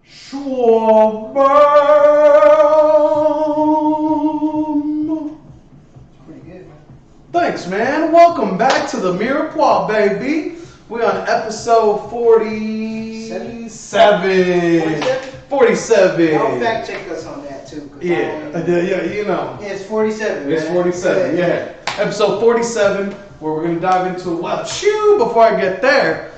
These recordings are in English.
Schwabam. Pretty good, man. Thanks, man. Welcome back to the Mirepoix, baby. We're on episode 47. 47. Y'all fact check us on that too. Yeah, you know. Yeah, it's 47. It's man. 47, yeah. Episode 47, where we're going to dive into it. Well, before I get there,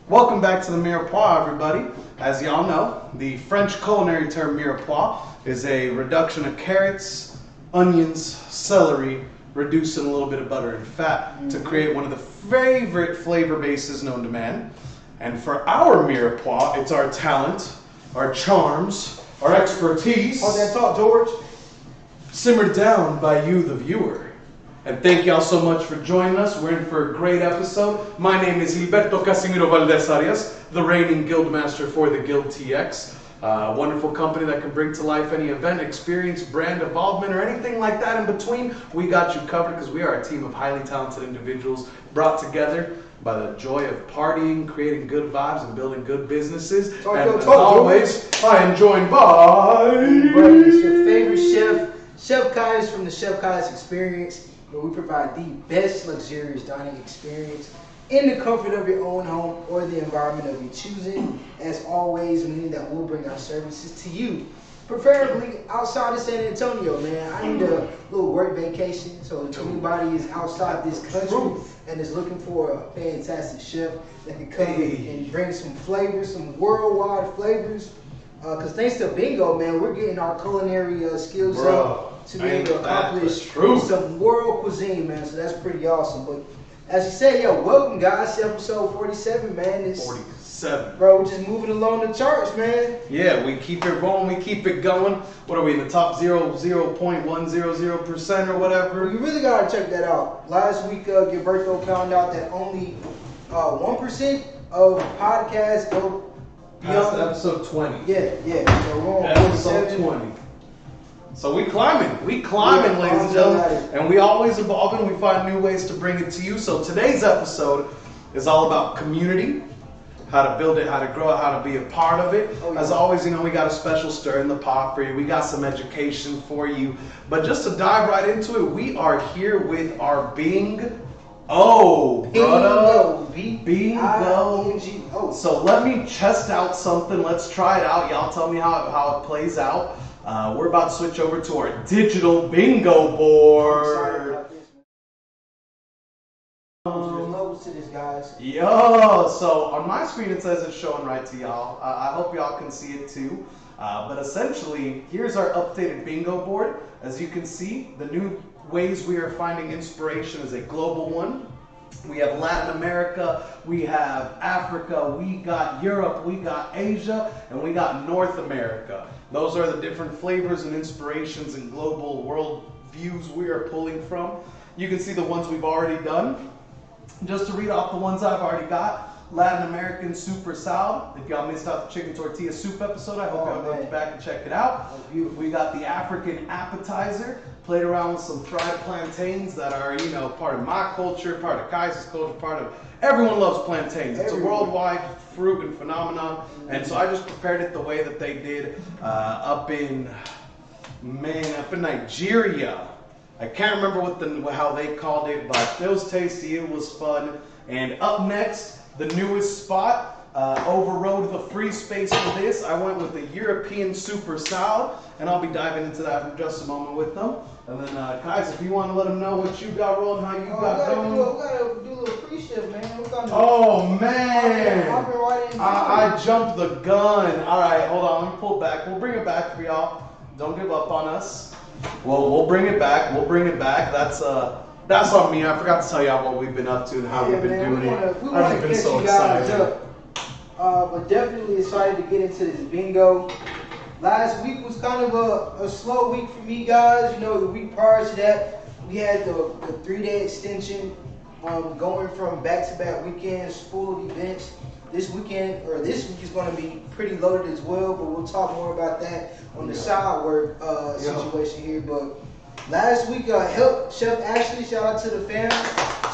welcome back to the Mirepoix, everybody. As y'all know, the French culinary term Mirepoix is a reduction of carrots, onions, celery, reduced in a little bit of butter and fat to create one of the favorite flavor bases known to man. And for our Mirepoix, it's our talent, our charms, our expertise. Hold that thought, George. Simmered down by you, the viewer. And thank y'all so much for joining us. We're in for a great episode. My name is Gilberto Casimiro Valdez Arias, the reigning Guildmaster for the Guild TX. Wonderful company that can bring to life any event, experience, brand involvement, or anything like that in between. We got you covered because we are a team of highly talented individuals brought together by the joy of partying, creating good vibes, and building good businesses. As always, I am joined by... It's your favorite chef, Chef Kai's from the Chef Kai's Experience, where we provide the best luxurious dining experience in the comfort of your own home or the environment of your choosing. As always, meaning that we'll bring our services to you, preferably outside of San Antonio, man. I need a little work vacation, so if anybody is outside this country and is looking for a fantastic chef that can come and bring some flavors, some worldwide flavors, because thanks to Bingo, man, we're getting our culinary skills up to be able to accomplish some world cuisine, man. So that's pretty awesome. But as you say, welcome guys to episode 47, man. It's 47. Bro, we're just moving along the charts, man. Yeah, we keep it rolling, we keep it going. What are we in the top 0.100% or whatever? You really gotta check that out. Last week, Gilberto found out that only 1% of podcasts go beyond episode 20. Yeah. So we're on episode 20. So we climbing, ladies and gentlemen, and we always evolving. We find new ways to bring it to you. So today's episode is all about community, how to build it, how to grow it, how to be a part of it. As always, we got a special stir in the pot for you. We got some education for you. But just to dive right into it, we are here with our Bingo. So let me test out something. Let's try it out. Y'all tell me how it plays out. We're about to switch over to our digital bingo board. Levels to this, guys. So on my screen it says it's showing right to y'all. I hope y'all can see it too. But essentially, here's our updated bingo board. As you can see, the new ways we are finding inspiration is a global one. We have Latin America, we have Africa, we got Europe, we got Asia, and we got North America. Those are the different flavors and inspirations and global world views we are pulling from. You can see the ones we've already done. Just to read off the ones I've already got. Latin American Super Salad. If y'all missed out the chicken tortilla soup episode, I hope y'all go back and check it out. We got the African appetizer. Played around with some fried plantains that are, part of my culture, part of Kai's culture, part of... Everyone loves plantains. It's a worldwide fruit and phenomenon. And so I just prepared it the way that they did up in Nigeria. I can't remember how they called it, but it was tasty, it was fun. And up next, the newest spot, overrode the free space for this. I went with the European Super Salad, and I'll be diving into that in just a moment with them. And then, guys, if you want to let them know what you got rolling, how you got going. We gotta do a little pre-shift, man. Oh, man. I jumped the gun. All right, hold on. Let me pull back. We'll bring it back for y'all. Don't give up on us. Well, we'll bring it back. That's on me. I forgot to tell y'all what we've been up to and how we've been doing it. I've been so excited. But definitely excited to get into this bingo. Last week was kind of a slow week for me, guys. The week prior to that, we had the 3-day extension going from back-to-back weekends full of events. This week is going to be pretty loaded as well, but we'll talk more about that on the side work situation here. But last week, helped Chef Ashley, shout out to the family.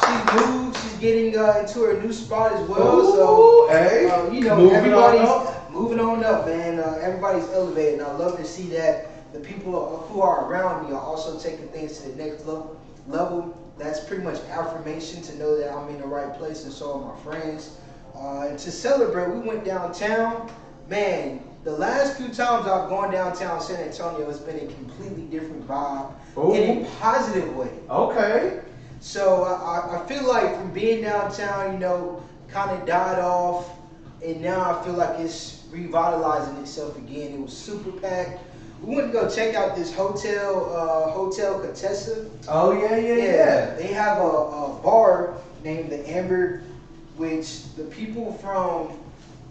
She's moved, she's getting into her new spot as well. Ooh, so, everybody moving on up, man. Everybody's elevating. I love to see that the people who are around me are also taking things to the next level. That's pretty much affirmation to know that I'm in the right place, and so are my friends. And to celebrate, we went downtown. Man, the last few times I've gone downtown San Antonio, it's been a completely different vibe in a positive way. Okay. So I feel like from being downtown, kind of died off, and now I feel like it's revitalizing itself again. It was super packed. We went to go check out this Hotel Contessa. Oh, yeah. They have a bar named the Amber, which the people from,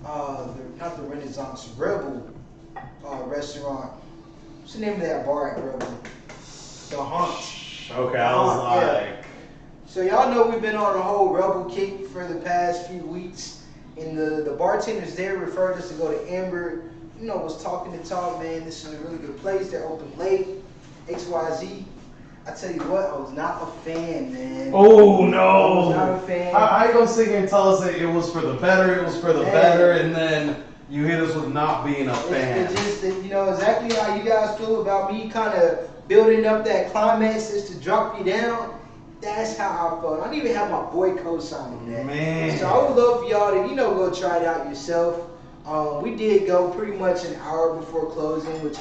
not the Renaissance, Rebel restaurant. What's the name of that bar at Rebel? The Haunt. Okay, I was like... Yeah. So y'all know we've been on a whole Rebel kick for the past few weeks. And the bartenders there referred us to go to Amber. Was talking the talk, man. This is a really good place. They're open late. XYZ. I tell you what, I was not a fan, man. Oh, no. I was not a fan. How you gonna sit here and tell us that it was for the better, and then you hit us with not being a fan? It's just that, exactly how you guys feel about me kind of building up that climax just to drop you down. That's how I felt. I didn't even have my boy co-signing that. Man. So I would love for y'all to, go try it out yourself. We did go pretty much an hour before closing, which,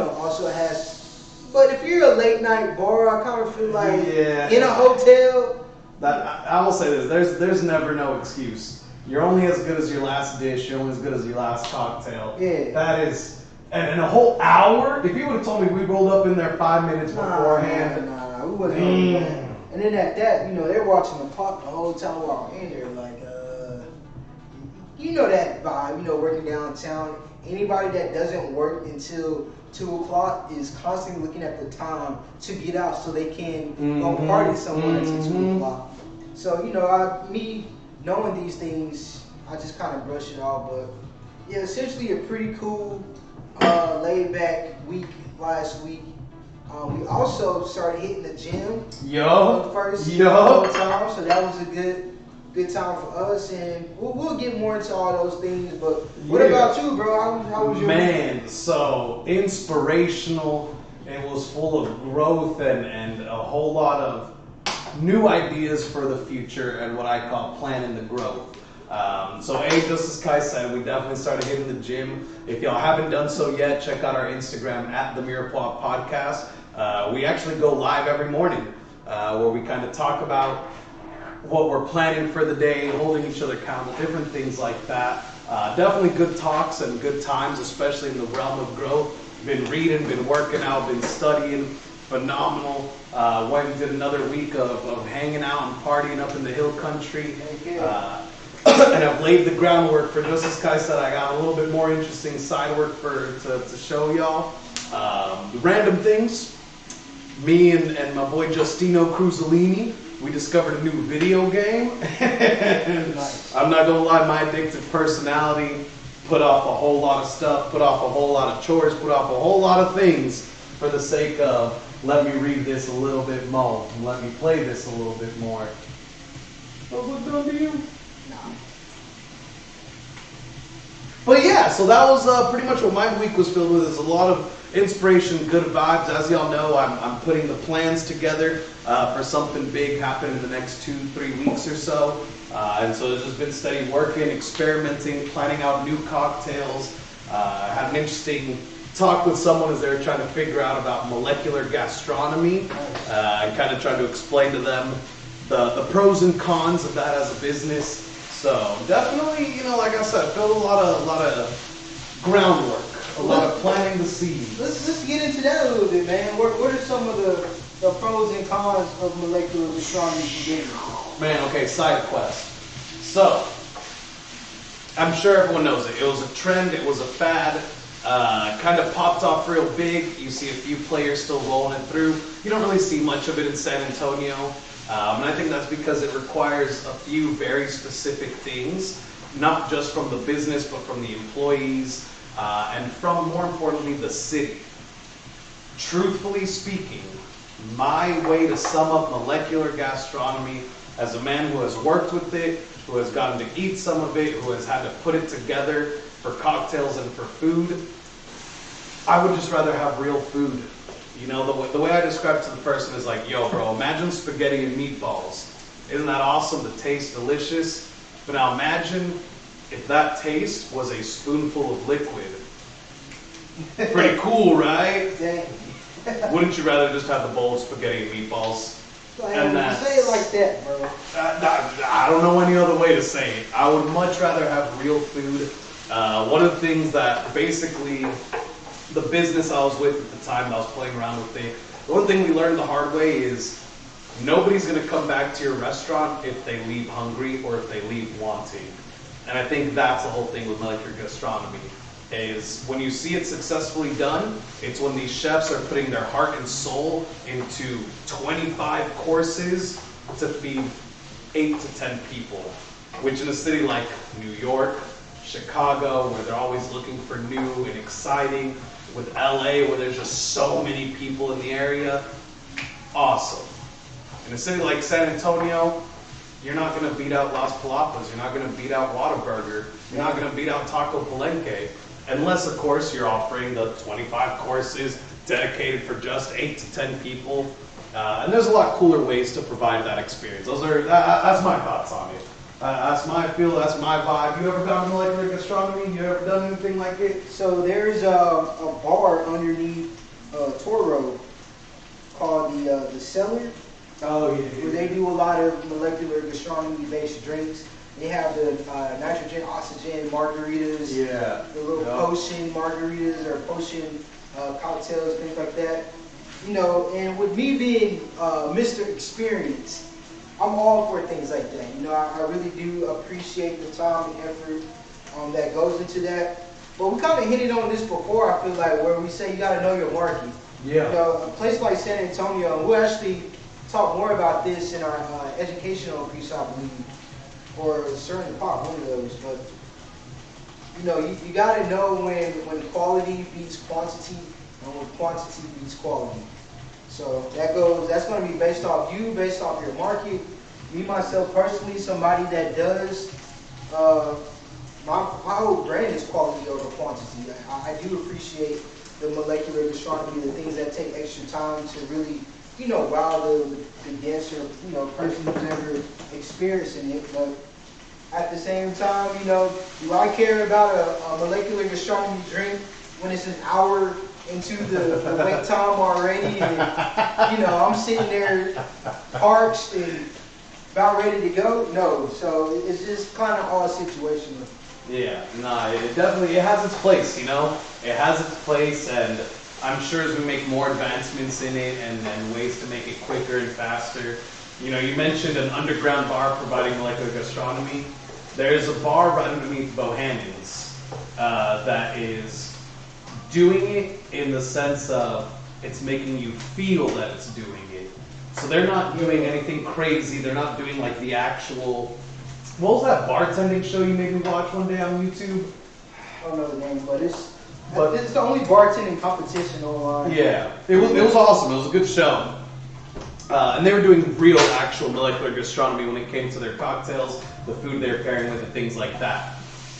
also has... But if you're a late night bar, I kind of feel like in a hotel... I will say this, there's never no excuse. You're only as good as your last dish, you're only as good as your last cocktail. Yeah. That is... And a whole hour? If you would have told me we rolled up in there 5 minutes beforehand... Nah, we wasn't doing that. And then at that, they're watching the clock the whole time while we're in there, like, that vibe, working downtown. Anybody that doesn't work until 2 o'clock is constantly looking at the time to get out so they can go party somewhere until 2 o'clock. So, me knowing these things, I just kind of brush it off. But yeah, essentially a pretty cool, laid back week last week. We also started hitting the gym first time, so that was a good time for us, and we'll get more into all those things. But what about you, bro? How was your week? So inspirational. It was full of growth and a whole lot of new ideas for the future and what I call planning the growth. Just as Kai said, we definitely started hitting the gym. If y'all haven't done so yet, check out our Instagram at the Mirepoix Podcast. We actually go live every morning where we kind of talk about what we're planning for the day, holding each other accountable, different things like that. Definitely good talks and good times, especially in the realm of growth. Been reading, been working out, been studying. Phenomenal. Went and did another week of hanging out and partying up in the hill country. And I've laid the groundwork for, just as Kai said, I got a little bit more interesting side work to show y'all. Random things. Me and my boy Justino Cruzolini, we discovered a new video game. Nice. I'm not gonna lie, my addictive personality put off a whole lot of stuff, put off a whole lot of chores, put off a whole lot of things for the sake of let me read this a little bit more, and let me play this a little bit more. What done to you? No. But yeah, so that was pretty much what my week was filled with. There's a lot of inspiration, good vibes. As y'all know, I'm putting the plans together for something big happening in the next 2-3 weeks or so. And so it's just been steady working, experimenting, planning out new cocktails. Had an interesting talk with someone as they were trying to figure out about molecular gastronomy and kind of trying to explain to them the pros and cons of that as a business. So definitely, like I said, build a lot of groundwork, a lot of planting the seeds. Let's get into that a little bit, man. What are some of the pros and cons of molecular gastronomy for beginners? Man, okay, side quest. So, I'm sure everyone knows it. It was a trend, it was a fad, kind of popped off real big. You see a few players still rolling it through. You don't really see much of it in San Antonio. And I think that's because it requires a few very specific things, not just from the business, but from the employees, and from, more importantly, the city. Truthfully speaking, my way to sum up molecular gastronomy as a man who has worked with it, who has gotten to eat some of it, who has had to put it together for cocktails and for food. I would just rather have real food. You know, the way I describe it to the person is like, yo, bro, imagine spaghetti and meatballs. Isn't that awesome? The taste delicious. But now imagine if that taste was a spoonful of liquid. Pretty cool, right? Dang. Wouldn't you rather just have the bowl of spaghetti and meatballs? And say it like that, bro. I don't know any other way to say it. I would much rather have real food. One of the things that basically the business I was with at the time that I was playing around with it, the one thing we learned the hard way is nobody's going to come back to your restaurant if they leave hungry or if they leave wanting. And I think that's the whole thing with molecular gastronomy. Is when you see it successfully done, it's when these chefs are putting their heart and soul into 25 courses to feed 8 to 10 people, which in a city like New York, Chicago, where they're always looking for new and exciting, with LA, where there's just so many people in the area, awesome. In a city like San Antonio, you're not going to beat out Las Palapas, you're not going to beat out Whataburger, you're not going to beat out Taco Palenque. Unless, of course, you're offering the 25 courses dedicated for just 8 to 10 people. And there's a lot cooler ways to provide that experience. That's my thoughts on it. That's my feel, that's my vibe. You ever done molecular gastronomy? You ever done anything like it? So there's a bar underneath Toro called the Cellar. Oh, yeah. Where they do a lot of molecular gastronomy-based drinks. They have the nitrogen, oxygen margaritas, the little potion margaritas or potion cocktails, things like that. You know, and with me being Mr. Experience, I'm all for things like that. You know, I really do appreciate the time and effort that goes into that. But we kind of hit it on this before, I feel like, where we say you got to know your market. Yeah. You know, a place like San Antonio, and we'll actually talk more about this in our educational piece, I believe, or a certain part, one of those. But you know, you got to know when quality beats quantity, and when quantity beats quality. So that's going to be based off you, based off your market. Me myself personally, somebody that does. My whole brand is quality over quantity. I do appreciate the molecular gastronomy, the things that take extra time to really, you know, wow the guest or, you know, person who's ever experiencing it. But at the same time, you know, do I care about a molecular gastronomy drink when it's an hour into the wait time already, and you know, I'm sitting there parched and about ready to go? No. So it's just kind of all situational. Yeah, nah, it has its place, you know? It has its place, and I'm sure as we make more advancements in it and ways to make it quicker and faster. You know, you mentioned an underground bar providing molecular gastronomy. There's a bar right underneath Bohannon's that is doing it in the sense of it's making you feel that it's doing it. So they're not doing anything crazy. They're not doing like the actual... What was that bartending show you made me watch one day on YouTube? I don't know the name, but it's the only bartending competition online. Yeah, it was awesome. It was a good show. And they were doing real, actual molecular gastronomy when it came to their cocktails, the food they were pairing with, and things like that.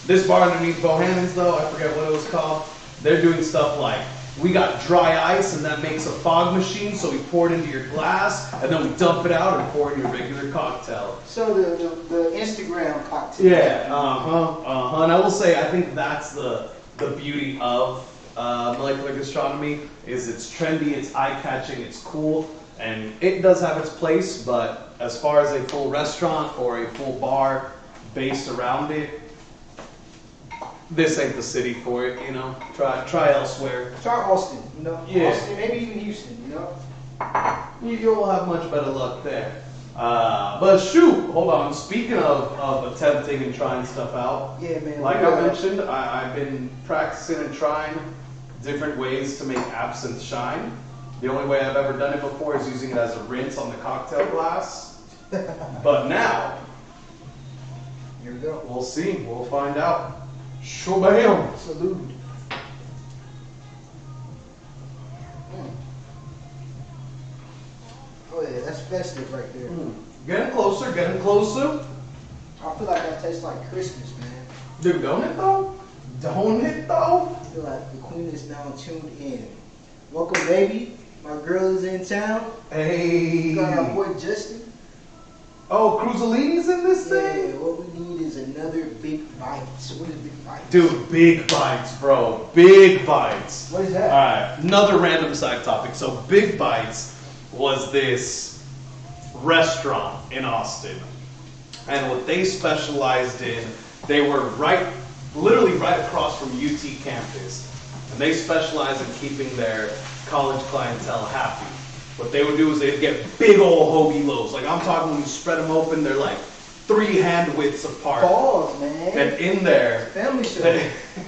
This bar underneath Bohannon's, though, I forget what it was called, they're doing stuff like, we got dry ice, and that makes a fog machine, so we pour it into your glass, and then we dump it out and pour it in your regular cocktail. So the Instagram cocktail. Yeah, And I will say, I think that's the beauty of molecular gastronomy, is it's trendy, it's eye-catching, it's cool, and it does have its place, but as far as a full restaurant or a full bar based around it, this ain't the city for it, you know. Try elsewhere. Try Austin, you know. Yeah. Austin, maybe even Houston, you know. You'll have much better luck there. But shoot, hold on. Speaking of attempting and trying stuff out, yeah, man. like I mentioned, I've been practicing and trying different ways to make absinthe shine. The only way I've ever done it before is using it as a rinse on the cocktail glass. But now, here we go. We'll see. We'll find out. Shobam. Salute. Oh yeah, that's festive right there. Getting closer, getting closer. I feel like that tastes like Christmas, man. Dude, don't it though? Don't it though? I feel like the queen is now tuned in. Welcome, baby. My girl is in town. Hey. We got our boy Justin. Oh, Cruzolini's in this Yeah, thing? what we need is another big bite. What is big bite? Dude, big bites, bro. Big bites. What is that? Alright, another random side topic. So, Big Bites was this restaurant in Austin. And what they specialized in, they were literally right across from UT campus. And they specialize in keeping their college clientele happy. What they would do is they'd get big old hoagie loaves. Like I'm talking when you spread them open, they're like 3 hand widths apart. Balls, man. And in there, Family show.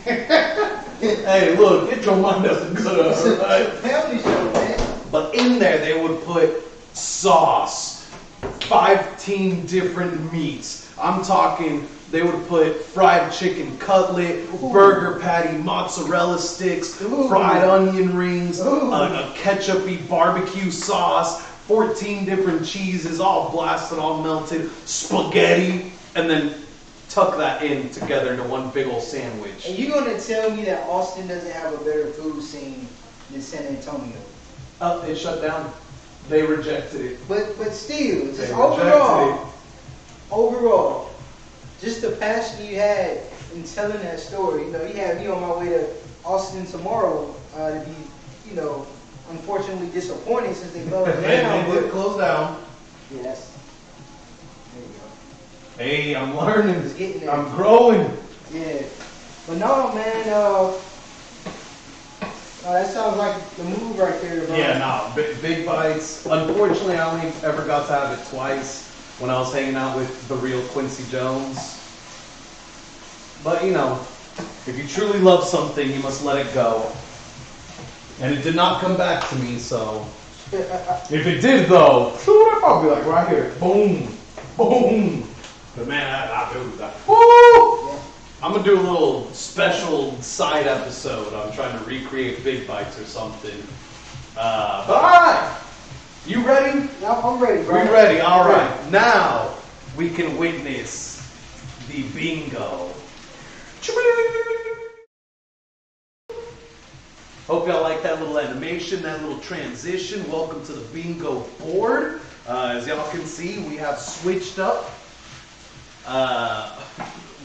hey, look, get your mind out the good, right? Family show, man. But in there, they would put sauce, 15 different meats. I'm talking, they would put fried chicken cutlet, burger patty, mozzarella sticks, fried onion rings, a ketchup-y barbecue sauce, 14 different cheeses, all blasted, all melted, spaghetti, and then tuck that in together into one big old sandwich. And you're gonna tell me that Austin doesn't have a better food scene than San Antonio? It shut down. They rejected it. But still, just They overall, just the passion you had in telling that story. You know, you had me on my way to Austin tomorrow to be, you know, unfortunately disappointed since they closed down. They did close down. Yes. There you go. Hey, I'm learning. Just getting there. I'm growing. Yeah. But no, man. That sounds like the move right there, bro. Yeah, nah, big bites. Unfortunately, I only ever got to have it twice when I was hanging out with the real Quincy Jones. But, you know, if you truly love something, you must let it go. And it did not come back to me, so. If it did, though, I'd probably be like right here. Boom. Boom. But man, I do that. Woo! Yeah. I'm going to do a little special side episode. I'm trying to recreate Big Bites or something. But alright! You ready? No, I'm ready, bro. We ready? Alright. Now we can witness the bingo. Hope y'all like that little animation, that little transition. Welcome to the bingo board. As y'all can see, we have switched up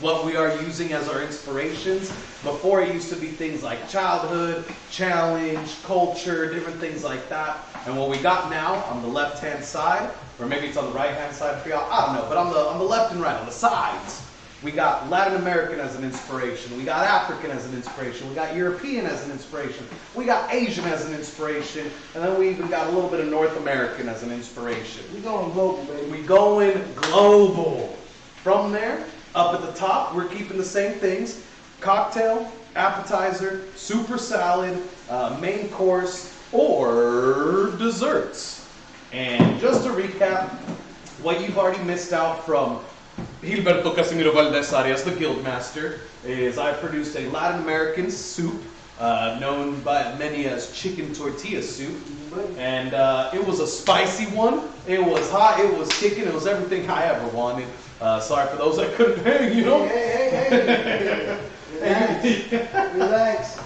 what we are using as our inspirations. Before it used to be things like childhood, challenge, culture, different things like that. And what we got now on the left-hand side, or maybe it's on the right-hand side for y'all, I don't know, but on the left and right, on the sides, we got Latin American as an inspiration, we got African as an inspiration, we got European as an inspiration, we got Asian as an inspiration, and then we even got a little bit of North American as an inspiration. We going global, baby. We going global. From there, up at the top, we're keeping the same things. Cocktail, appetizer, super salad, main course, or desserts. And just to recap, what you've already missed out from Gilberto Casimiro Valdez Arias, the Guildmaster, is I produced a Latin American soup, known by many as chicken tortilla soup. And it was a spicy one. It was hot, it was kicking, it was everything I ever wanted. Sorry for those that couldn't hang, you know? Hey. Relax.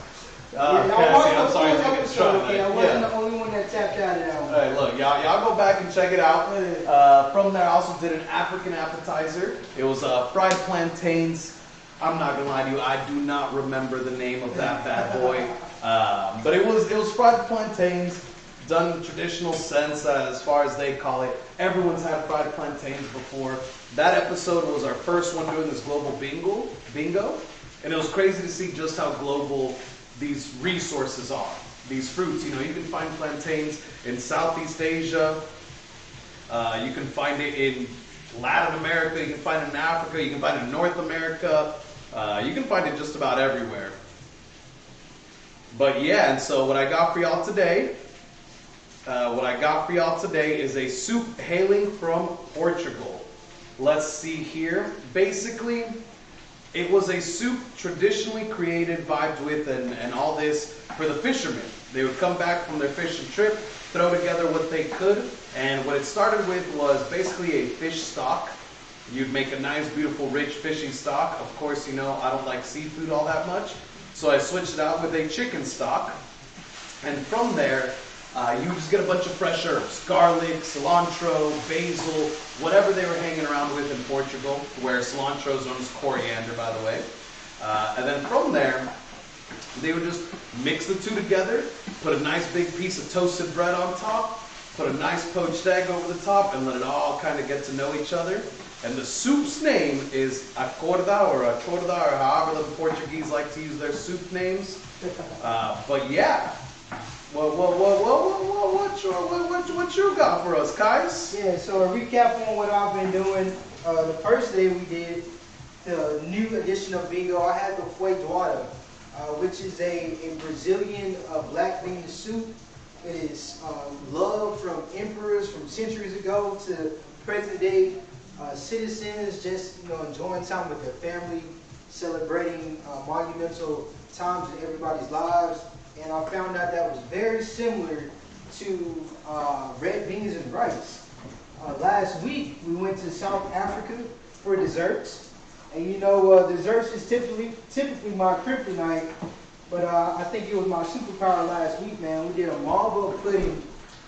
Cassie, I'm sorry to get struck. I wasn't the only one that tapped out of that one. Alright, look, y'all go back and check it out. From there, I also did an African appetizer. It was fried plantains. I'm not gonna lie to you, I do not remember the name of that bad boy. But it was fried plantains, done in the traditional sense, as far as they call it. Everyone's had fried plantains before. That episode was our first one doing this global bingo, and it was crazy to see just how global these resources are. These fruits, you know, you can find plantains in Southeast Asia, you can find it in Latin America, you can find it in Africa, you can find it in North America, you can find it just about everywhere. But yeah, and so what I got for y'all today, is a soup hailing from Portugal. Let's see here. Basically, it was a soup traditionally created, vibed with, and all this for the fishermen. They would come back from their fishing trip, throw together what they could, and what it started with was basically a fish stock You'd make a nice, beautiful, rich fishy stock. Of course, you know, I don't like seafood all that much, so I switched it out with a chicken stock. And from there, you just get a bunch of fresh herbs, garlic, cilantro, basil, whatever they were hanging around with in Portugal, where cilantro is known as coriander, by the way. And then from there, they would just mix the two together, put a nice big piece of toasted bread on top, put a nice poached egg over the top, and let it all kind of get to know each other. And the soup's name is acorda or acorda, or however the Portuguese like to use their soup names. But yeah. What you got for us, guys? Yeah, so a recap on what I've been doing. The first day we did the new edition of bingo. I had the feijoada, which is a Brazilian black bean soup. It is loved from emperors from centuries ago to present day citizens, just enjoying time with their family, celebrating monumental times in everybody's lives. And I found out that was very similar to red beans and rice. Last week we went to South Africa for desserts, and desserts is typically my kryptonite, but I think it was my superpower last week, man. We did a marble pudding,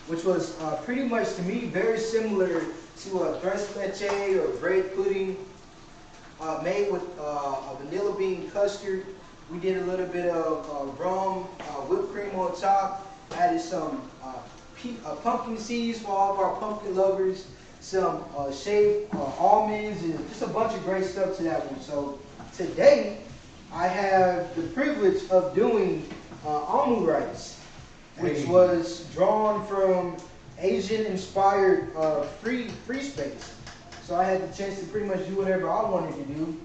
which was pretty much to me very similar to a tres leche or bread pudding, made with a vanilla bean custard. We did a little bit of rum, whipped cream on top, added some pumpkin seeds for all of our pumpkin lovers, some shaved almonds, and just a bunch of great stuff to that one. So today, I have the privilege of doing almond rice, which was drawn from Asian-inspired free space. So I had the chance to pretty much do whatever I wanted to do.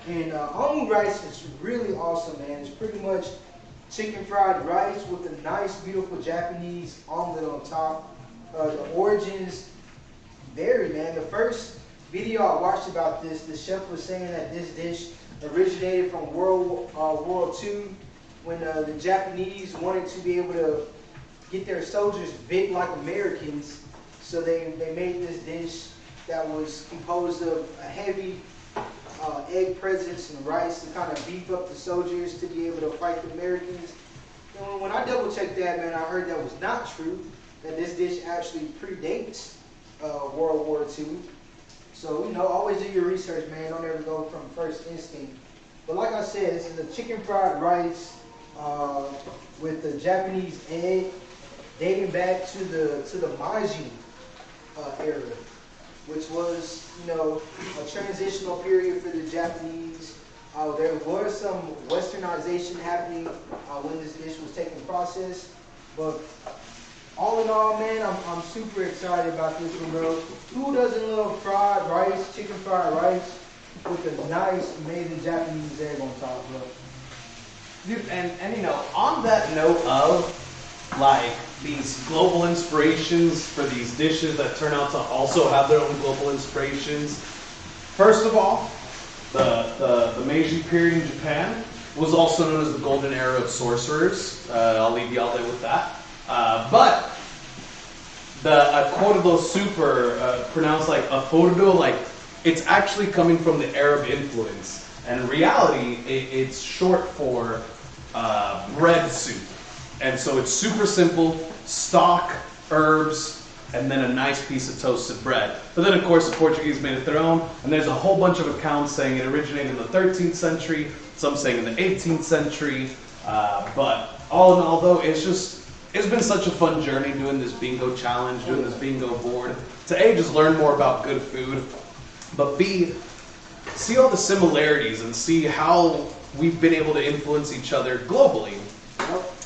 And almond rice is really awesome, man. It's pretty much chicken fried rice with a nice, beautiful Japanese omelet on top. The origins vary, man. The first video I watched about this, the chef was saying that this dish originated from World War II, when the Japanese wanted to be able to get their soldiers big like Americans. So they made this dish that was composed of a heavy egg presence and rice to kind of beef up the soldiers to be able to fight the Americans. And when I double checked that, man, I heard that was not true, that this dish actually predates World War II. So, always do your research, man. Don't ever go from first instinct. But like I said, this is a chicken fried rice with the Japanese egg dating back to the Meiji era, which was, a transitional period for the Japanese. There was some westernization happening when this dish was taking process. But all in all, man, I'm super excited about this one, bro. Who doesn't love fried rice, chicken fried rice, with a nice, amazing Japanese egg on top, bro? Dude, and on that note of, these global inspirations for these dishes that turn out to also have their own global inspirations. First of all, the Meiji period in Japan was also known as the golden era of sorcerers. I'll leave y'all there with that. But the acordo soup, pronounced like acordo, it's actually coming from the Arab influence. And in reality, it's short for bread soup. And so it's super simple, stock, herbs, and then a nice piece of toasted bread. But then, of course, the Portuguese made it their own, and there's a whole bunch of accounts saying it originated in the 13th century, some saying in the 18th century. But all in all, though, it's been such a fun journey doing this bingo challenge, doing this bingo board, to A, just learn more about good food, but B, see all the similarities and see how we've been able to influence each other globally.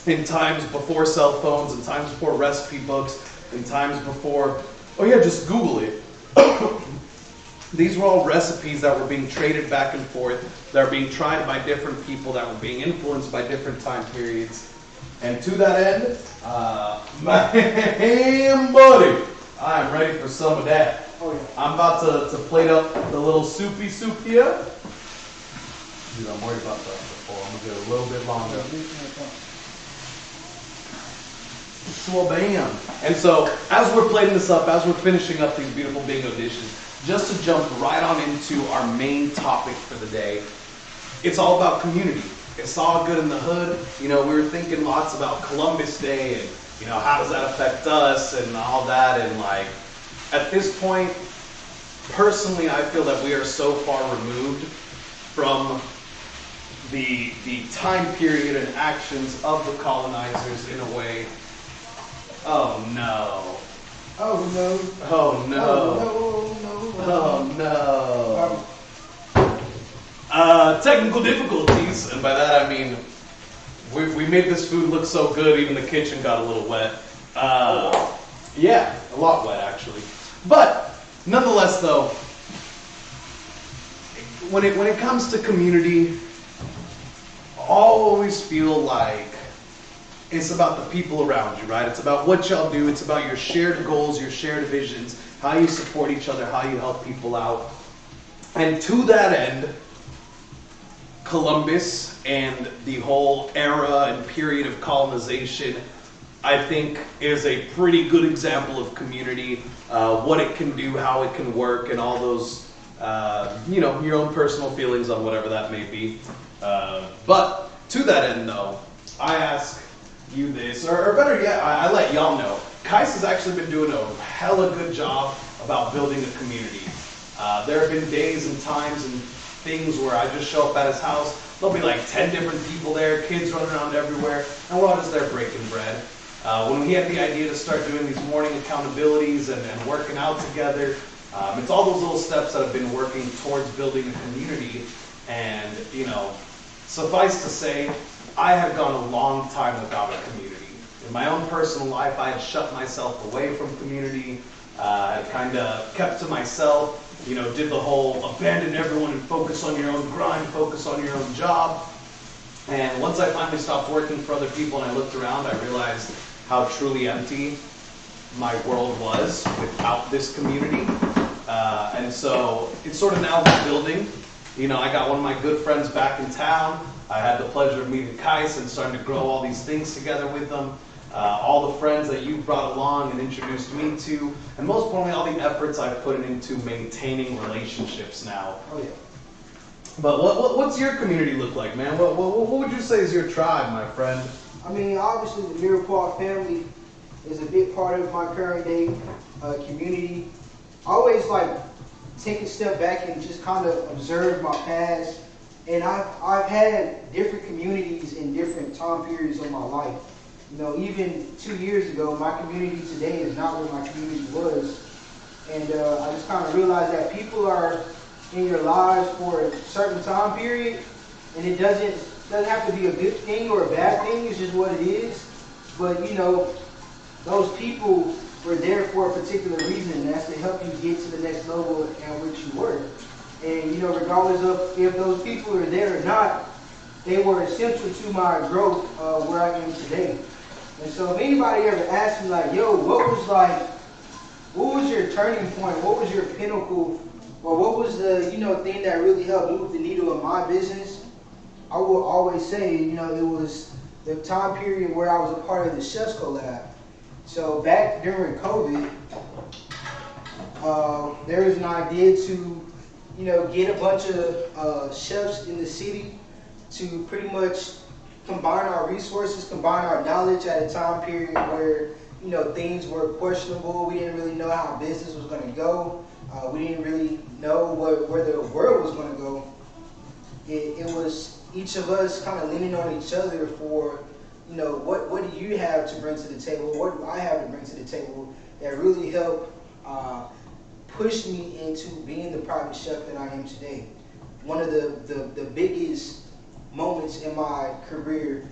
In times before cell phones, in times before recipe books, in times before, just Google it. These were all recipes that were being traded back and forth, that are being tried by different people, that were being influenced by different time periods. And to that end, man, buddy, I am ready for some of that. Oh, yeah. I'm about to plate up the little soupy soup here. Dude, I'm worried about that before. I'm going to get a little bit longer. Well, bam. And so, as we're plating this up, as we're finishing up these beautiful bingo dishes, just to jump right on into our main topic for the day, it's all about community. It's all good in the hood. You know, we were thinking lots about Columbus Day and, you know, how does that affect us and all that. And like, at this point, personally, I feel that we are so far removed from the time period and actions of the colonizers in a way. Oh no. Oh no. Oh no. Oh no. Oh no. Technical difficulties, and by that I mean we made this food look so good, even the kitchen got a little wet. Yeah, a lot wet actually. But nonetheless, though, when it comes to community, I always feel like it's about the people around you, right? It's about what y'all do. It's about your shared goals, your shared visions, how you support each other, how you help people out. And to that end, Columbus and the whole era and period of colonization, I think, is a pretty good example of community, what it can do, how it can work, and all those, you know, your own personal feelings on whatever that may be. But to that end, though, I ask you this, or better yet, I let y'all know. Kais has actually been doing a hella good job about building a community. There have been days and times and things where I just show up at his house. There'll be like 10 different people there, kids running around everywhere, and we're all just there breaking bread. When he had the idea to start doing these morning accountabilities and working out together, it's all those little steps that have been working towards building a community. And, you know, suffice to say, I have gone a long time without a community. In my own personal life, I had shut myself away from community, had kind of kept to myself, you know, did the whole abandon everyone and focus on your own grind, focus on your own job. And once I finally stopped working for other people and I looked around, I realized how truly empty my world was without this community. And so it's sort of now building. You know, I got one of my good friends back in town. I had the pleasure of meeting Kais and starting to grow all these things together with them. All the friends that you brought along and introduced me to, and most importantly, all the efforts I've put into maintaining relationships now. Oh yeah. But what's your community look like, man? What would you say is your tribe, my friend? I mean, obviously the Mirepoix family is a big part of my current day community. I always like take a step back and just kind of observe my past. And I've had different communities in different time periods of my life. You know, even 2 years ago, my community today is not where my community was. And I just kind of realized that people are in your lives for a certain time period, and it doesn't have to be a good thing or a bad thing. It's just what it is. But you know, those people were there for a particular reason, and that's to help you get to the next level at which you were. And you know, regardless of if those people are there or not, they were essential to my growth where I am today. And so if anybody ever asks me like, yo, what was your turning point? What was your pinnacle? Or what was the, you know, thing that really helped move the needle in my business? I will always say, you know, it was the time period where I was a part of the Chef's Collab. So back during COVID, there was an idea to, you know, get a bunch of chefs in the city to pretty much combine our resources, combine our knowledge at a time period where, you know, things were questionable. We didn't really know how business was going to go. We didn't really know where the world was going to go. It was each of us kind of leaning on each other for, you know, what do you have to bring to the table? What do I have to bring to the table that really helped push me into being the private chef that I am today? One of the biggest moments in my career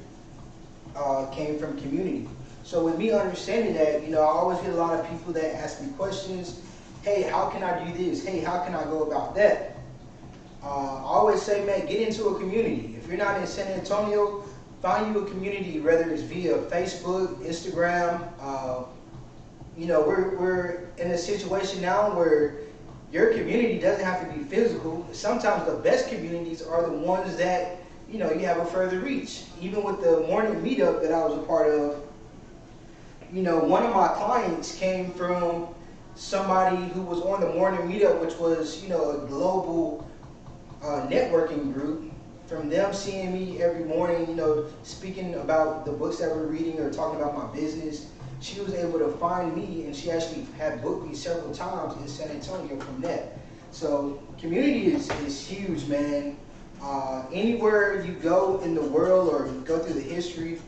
came from community. So with me understanding that, you know, I always get a lot of people that ask me questions. Hey, how can I do this? Hey, how can I go about that? I always say, man, get into a community. If you're not in San Antonio, find you a community, whether it's via Facebook, Instagram. You know, we're in a situation now where your community doesn't have to be physical. Sometimes the best communities are the ones that, you know, you have a further reach. Even with the morning meetup that I was a part of, one of my clients came from somebody who was on the morning meetup, which was, a global networking group. From them seeing me every morning, speaking about the books that we're reading or talking about my business, she was able to find me, and she actually had booked me several times in San Antonio from that. So community is huge, man. Anywhere you go in the world or you go through the history,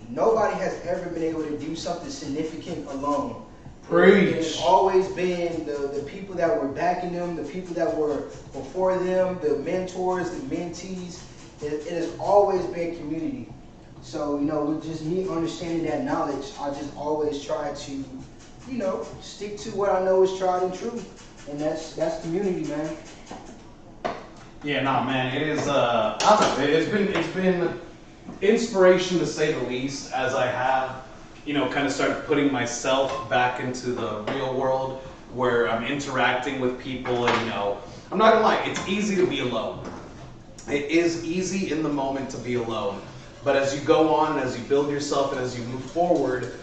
nobody has ever been able to do something significant alone. Preach. It's always been the people that were backing them, the people that were before them, the mentors, the mentees. It has always been community. So, with just me understanding that knowledge, I just always try to, stick to what I know is tried and true. And that's community, man. Yeah, nah, man. It is. I don't know. It's been inspiration to say the least, as I have, kind of started putting myself back into the real world where I'm interacting with people, and I'm not gonna lie, it's easy to be alone. It is easy in the moment to be alone, but as you go on, and as you build yourself, and as you move forward,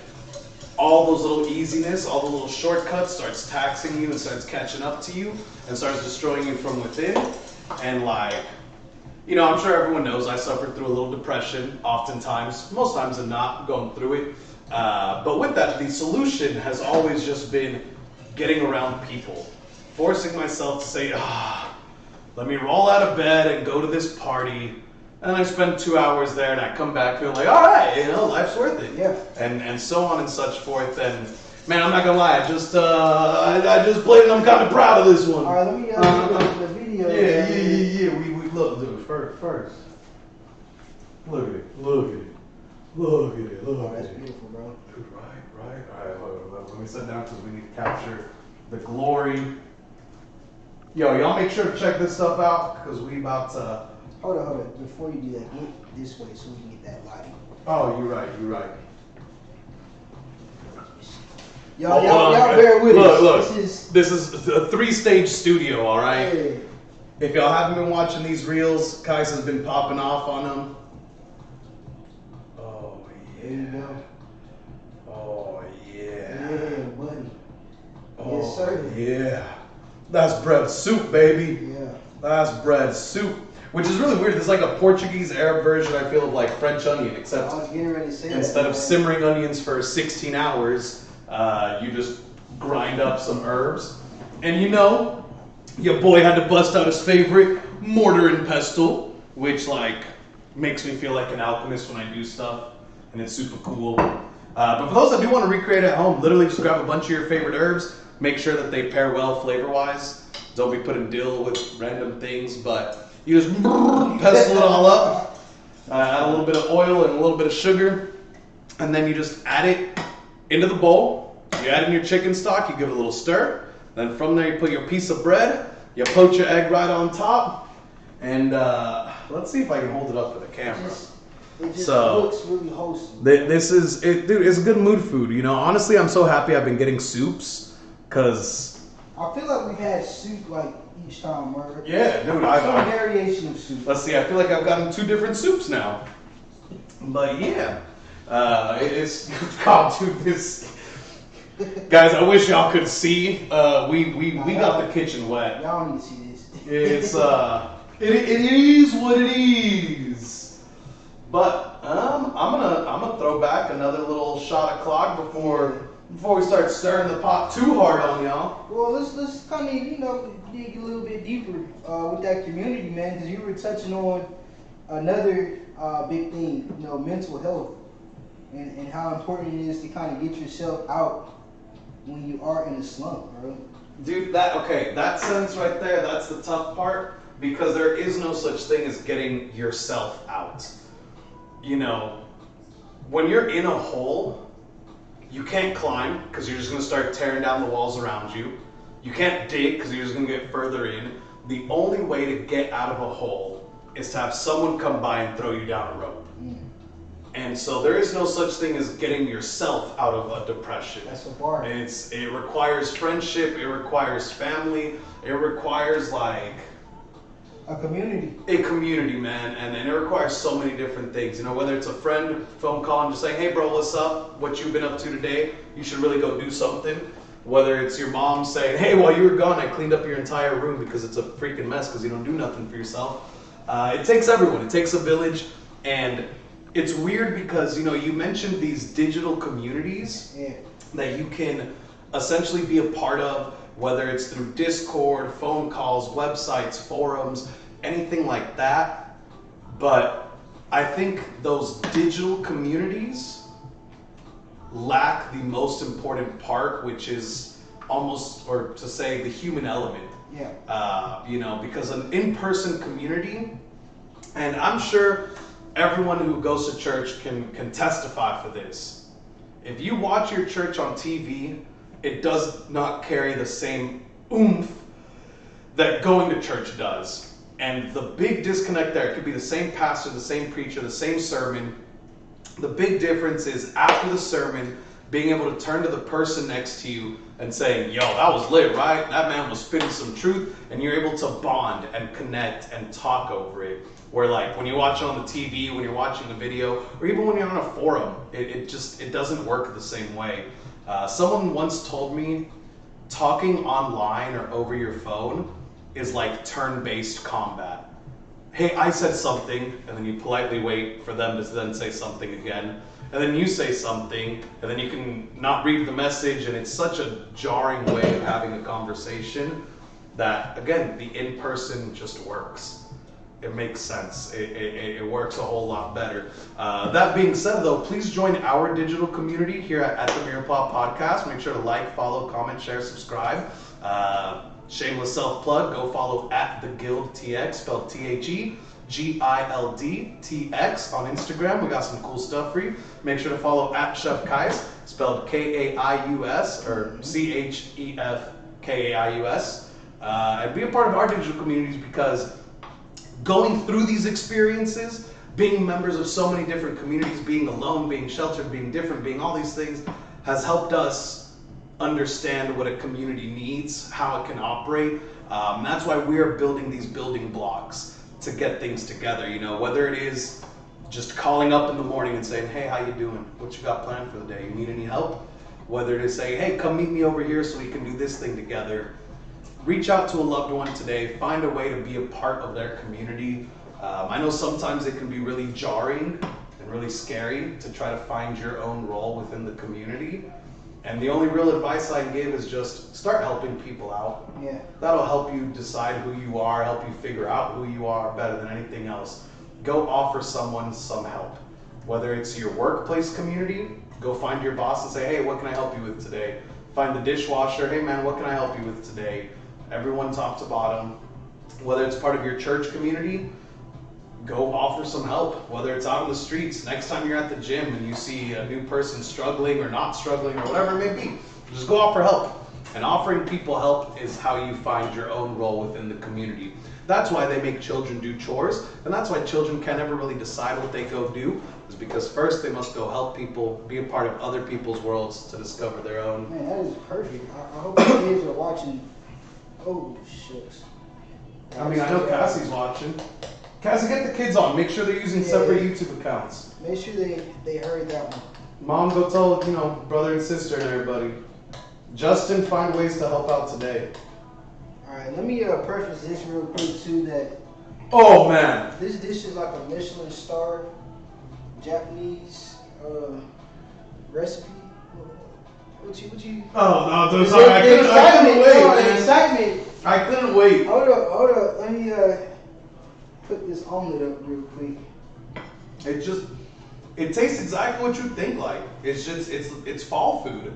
all those little easiness, all the little shortcuts starts taxing you and starts catching up to you and starts destroying you from within. And I'm sure everyone knows I suffered through a little depression oftentimes, most times than not, going through it. But with that, the solution has always just been getting around people, forcing myself to say, let me roll out of bed and go to this party. And I spend 2 hours there, and I come back feeling like, all right, life's worth it. Yeah. And so on and such forth. And man, I'm not gonna lie, I just played it. I'm kind of proud of this one. All right, let me the video. Yeah. We look, dude. First. Look at it. Oh, that's beautiful, bro. Dude, right. All right, hold on. Let me sit down because we need to capture the glory. Yo, y'all make sure to check this stuff out because we about to. Hold on. Before you do that, get this way so we can get that lighting. Oh, you're right. Y'all bear with us. Look. This is a 3-stage studio, all right? Hey. If y'all haven't been watching these reels, Kais has been popping off on them. Oh, yeah. There you go. Oh, yeah. Yeah, buddy. Oh, Yes, sir. yeah. That's bread soup, baby. Yeah. That's bread soup. Which is really weird. There's like a Portuguese Arab version, I feel, of like French onion, except I was getting ready to say instead that, of simmering onions for 16 hours, you just grind up some herbs. And your boy had to bust out his favorite mortar and pestle, which makes me feel like an alchemist when I do stuff, and it's super cool. But for those that do want to recreate at home, literally just grab a bunch of your favorite herbs, make sure that they pair well flavor-wise. Don't be putting dill with random things, but you just pestle it all up, add a little bit of oil and a little bit of sugar, and then you just add it into the bowl. You add in your chicken stock, you give it a little stir. Then from there you put your piece of bread, you poach your egg right on top, and let's see if I can hold it up for the camera. It just looks really wholesome. This is it, dude. It's a good mood food. Honestly, I'm so happy I've been getting soups, cause I feel like we've had soup each time, right? Yeah, dude. Some variation of soup. Let's see. I feel like I've gotten 2 different soups now. But yeah, it's God, dude. This. Guys, I wish y'all could see. We got the kitchen wet. Y'all need to see this. It's it is what it is. But I'm gonna throw back another little shot of clock before we start stirring the pot too hard on y'all. Well, let's kind of dig a little bit deeper with that community, man, because you were touching on another big thing, mental health, and how important it is to kind of get yourself out when you are in a slump, bro. Dude, that sentence right there, that's the tough part, because there is no such thing as getting yourself out. When you're in a hole, you can't climb because you're just going to start tearing down the walls around you. You can't dig because you're just going to get further in. The only way to get out of a hole is to have someone come by and throw you down a rope. And so there is no such thing as getting yourself out of a depression. That's a bar. It requires friendship, it requires family, it requires A community. A community, man, and it requires so many different things. You know, whether it's a friend phone call and just saying, hey bro, what's up? What you been up to today? You should really go do something. Whether it's your mom saying, hey, while you were gone, I cleaned up your entire room because it's a freaking mess because you don't do nothing for yourself. It takes everyone. It takes a village, and it's weird because, you know, you mentioned these digital communities that you can essentially be a part of, whether it's through Discord, phone calls, websites, forums, anything like that. But I think those digital communities lack the most important part, which is almost, or to say, the human element. You know, because an in-person community, and I'm sure everyone who goes to church can testify for this. If you watch your church on TV, it does not carry the same oomph that going to church does. And the big disconnect there, it could be the same pastor, the same preacher, the same sermon. The big difference is after the sermon, being able to turn to the person next to you and saying, yo, that was lit, right? That man was spitting some truth, and you're able to bond and connect and talk over it. Where like when you watch it on the TV, when you're watching a video, or even when you're on a forum, it doesn't work the same way. Someone once told me talking online or over your phone is like turn-based combat. Hey, I said something, and then you politely wait for them to then say something again. And then you say something, and then you can not read the message, and it's such a jarring way of having a conversation that, again, the in-person just works. It makes sense. It works a whole lot better. That being said, though, please join our digital community here at the Mirepoix podcast. Make sure to like, follow, comment, share, subscribe. Shameless self-plug, go follow at the Guild TX, spelled THEGILD-TX on Instagram. We got some cool stuff for you. Make sure to follow at Chef Kais, spelled Kaius or CHEFKAIUS. And be a part of our digital communities, because going through these experiences, being members of so many different communities, being alone, being sheltered, being different, being all these things, has helped us understand what a community needs, how it can operate. That's why we're building these building blocks to get things together. You know, whether it is just calling up in the morning and saying, hey, how you doing? What you got planned for the day? You need any help? Whether it is saying, hey, come meet me over here so we can do this thing together. Reach out to a loved one today. Find a way to be a part of their community. I know sometimes it can be really jarring and really scary to try to find your own role within the community. And the only real advice I can give is just start helping people out. Yeah. That'll help you decide who you are, help you figure out who you are better than anything else. Go offer someone some help. Whether it's your workplace community, go find your boss and say, hey, what can I help you with today? Find the dishwasher, hey man, what can I help you with today? Everyone top to bottom. Whether it's part of your church community, go offer some help. Whether it's out on the streets, next time you're at the gym and you see a new person struggling or not struggling or whatever it may be, just go offer help. And offering people help is how you find your own role within the community. That's why they make children do chores, and that's why children can never really decide what they go do, is because first they must go help people, be a part of other people's worlds to discover their own. Man, that is perfect. I hope the kids are watching. Oh, shucks. I mean, I know Cassie's watching. Cassie, get the kids on. Make sure they're using separate YouTube accounts. Make sure they heard that one. Mom, go tell, brother and sister and everybody. Justin, find ways to help out today. Alright, let me preface this real quick too, that oh man, this dish is like a Michelin star Japanese recipe. What you? Oh no, sorry, I couldn't wait, man. The excitement. I couldn't wait. Hold up. Let me put this omelet up real quick. It tastes exactly what you think like. It's fall food.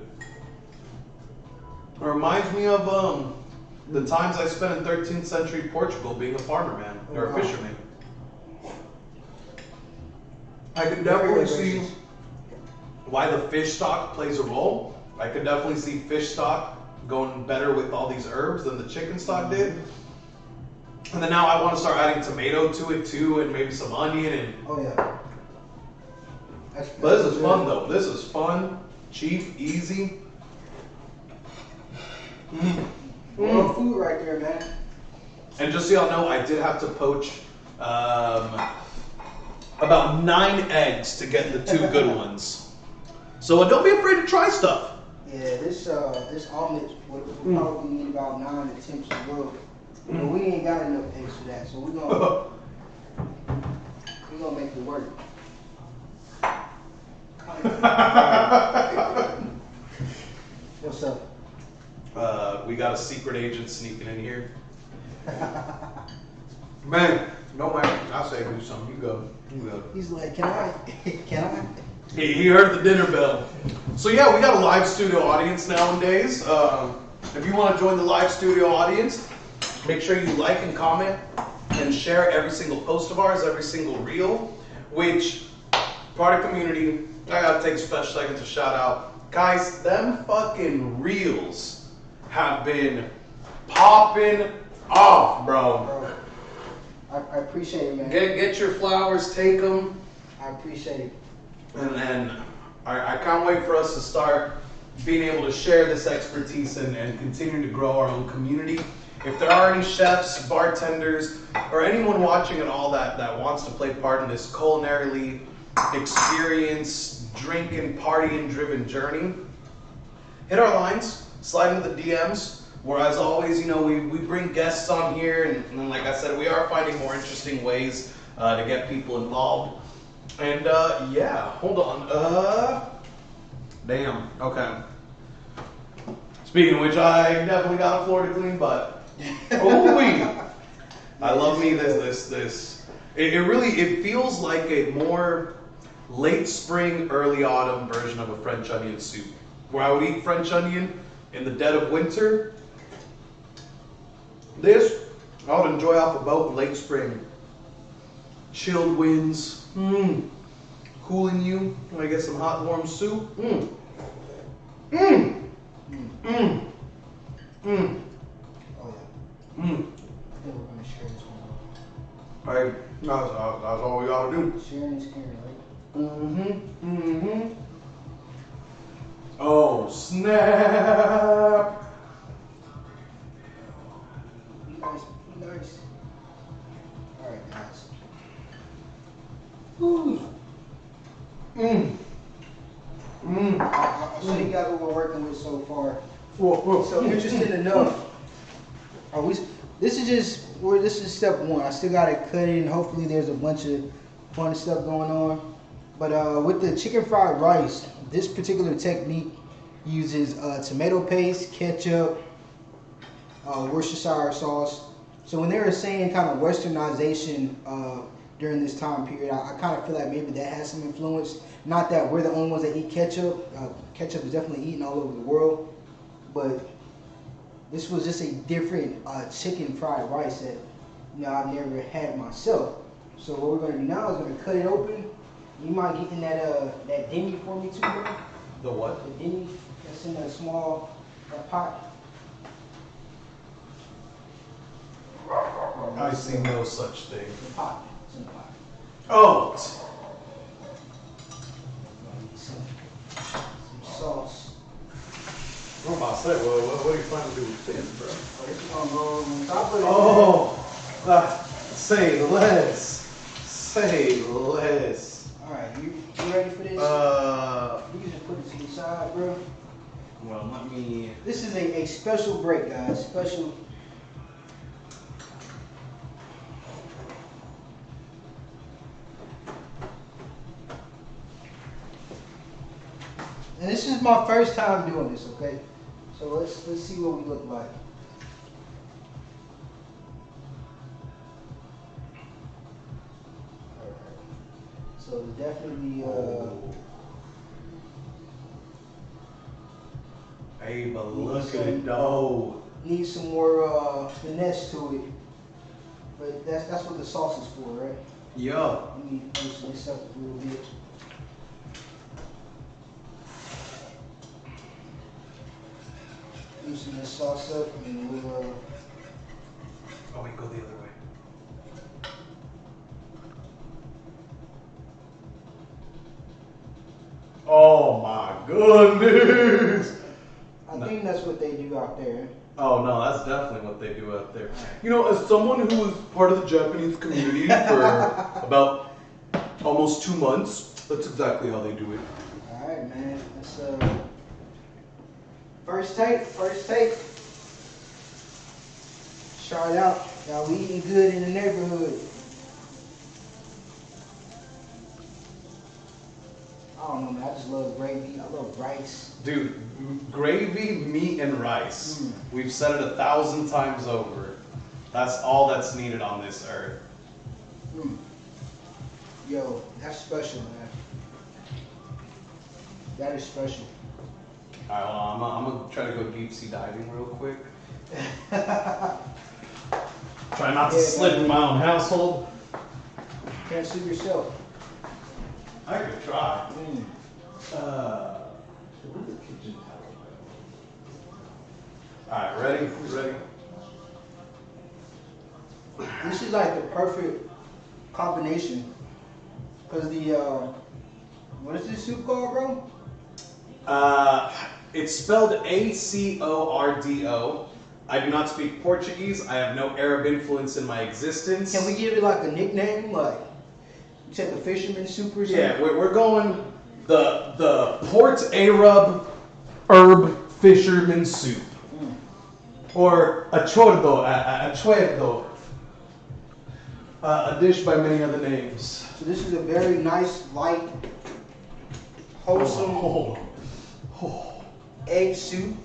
It reminds me of the times I spent in 13th century Portugal being a farmer man, or a fisherman. I could definitely see why the fish stock plays a role. I could definitely see fish stock going better with all these herbs than the chicken stock did. And then now I want to start adding tomato to it too, and maybe some onion and. Oh yeah. But this is fun though. This is fun, cheap, easy. More food right there, man. And just so y'all know, I did have to poach about 9 eggs to get the 2 good ones. So don't be afraid to try stuff. Yeah, this omelet would probably need about 9 attempts as well. But we ain't got enough eggs for that, so we're gonna make it work. What's up? We got a secret agent sneaking in here. Man, no man. I say do something. You go. He's like, can I? Can I? He heard the dinner bell. So yeah, we got a live studio audience nowadays. If you want to join the live studio audience, make sure you like and comment and share every single post of ours, every single reel, which part of community, I gotta take a special second to shout out. Guys, them fucking reels have been popping off, bro. I appreciate it, man. Get your flowers, take them. I appreciate it. And I can't wait for us to start being able to share this expertise and continue to grow our own community. If there are any chefs, bartenders, or anyone watching at all that wants to play part in this culinarily experienced, drinking, partying driven journey, hit our lines, slide into the DMs, where as always, you know, we bring guests on here, and like I said, we are finding more interesting ways to get people involved. And yeah, hold on. Damn. Okay. Speaking of which, I definitely got a floor to clean, but ooh-wee. I love me this. It really feels like a more late spring, early autumn version of a French onion soup, where I would eat French onion in the dead of winter. This I would enjoy off a boat in late spring. Chilled winds, cooling you. I get some hot warm soup. Oh yeah. I think we're gonna share this one. Hey, that's all we gotta do. Sharing is caring, right? Oh snap! Be nice. Be nice. All right, guys. I'll show you guys what we're working with so far. So interesting enough, this is step 1. I still gotta cut it, and hopefully there's a bunch of fun stuff going on. But with the chicken fried rice, this particular technique uses tomato paste, ketchup, Worcestershire sauce. So when they were saying kind of westernization during this time period, I kind of feel like maybe that has some influence. Not that we're the only ones that eat ketchup. Ketchup is definitely eaten all over the world. But this was just a different chicken fried rice that I've never had myself. So what we're going to do now is going to cut it open. You mind getting that demi for me too, bro? The what? The demi that's in that small pot. I see no such thing. The pot. It's in the pot. Oh! Some sauce. I'm about to say, well, what are you planning to do with this, bro? So this is gonna go on top of it. Oh! Say less. Say less. Alright, you ready for this? You can just put it to the side, bro. Well, let me. This is a special break, guys. Special. And this is my first time doing this, okay? So let's see what we look like. Alright. So definitely Hey, but look at it though. need some more finesse to it. But that's what the sauce is for, right? Yeah. You need to loosen this up a little bit. Loosen this sauce up, and then we'll. Oh, wait, go the other way. Oh my goodness! I think that's what they do out there. Oh no, that's definitely what they do out there. You know, as someone who was part of the Japanese community for about almost 2 months, that's exactly how they do it. All right, man. Let's first take. Shout out, y'all. We eating good in the neighborhood. I don't know, man. I just love gravy. I love rice. Dude, gravy, meat, and rice. We've said it 1,000 times over. That's all that's needed on this earth. Yo, that's special, man. That is special. All right, hold on. I'm gonna try to go deep sea diving real quick. Try not to slip in my own household. Can't sue yourself. I could try. Where's the kitchen towel? All right, ready? You ready? This is like the perfect combination. Cause the what is this soup called, bro? It's spelled Acordo. I do not speak Portuguese. I have no Arab influence in my existence. Can we give it like a nickname, like you said, the fisherman soup or something? Yeah, we're going the Port Arab herb fisherman soup, or a chordo, a dish by many other names. So this is a very nice, light, wholesome egg soup.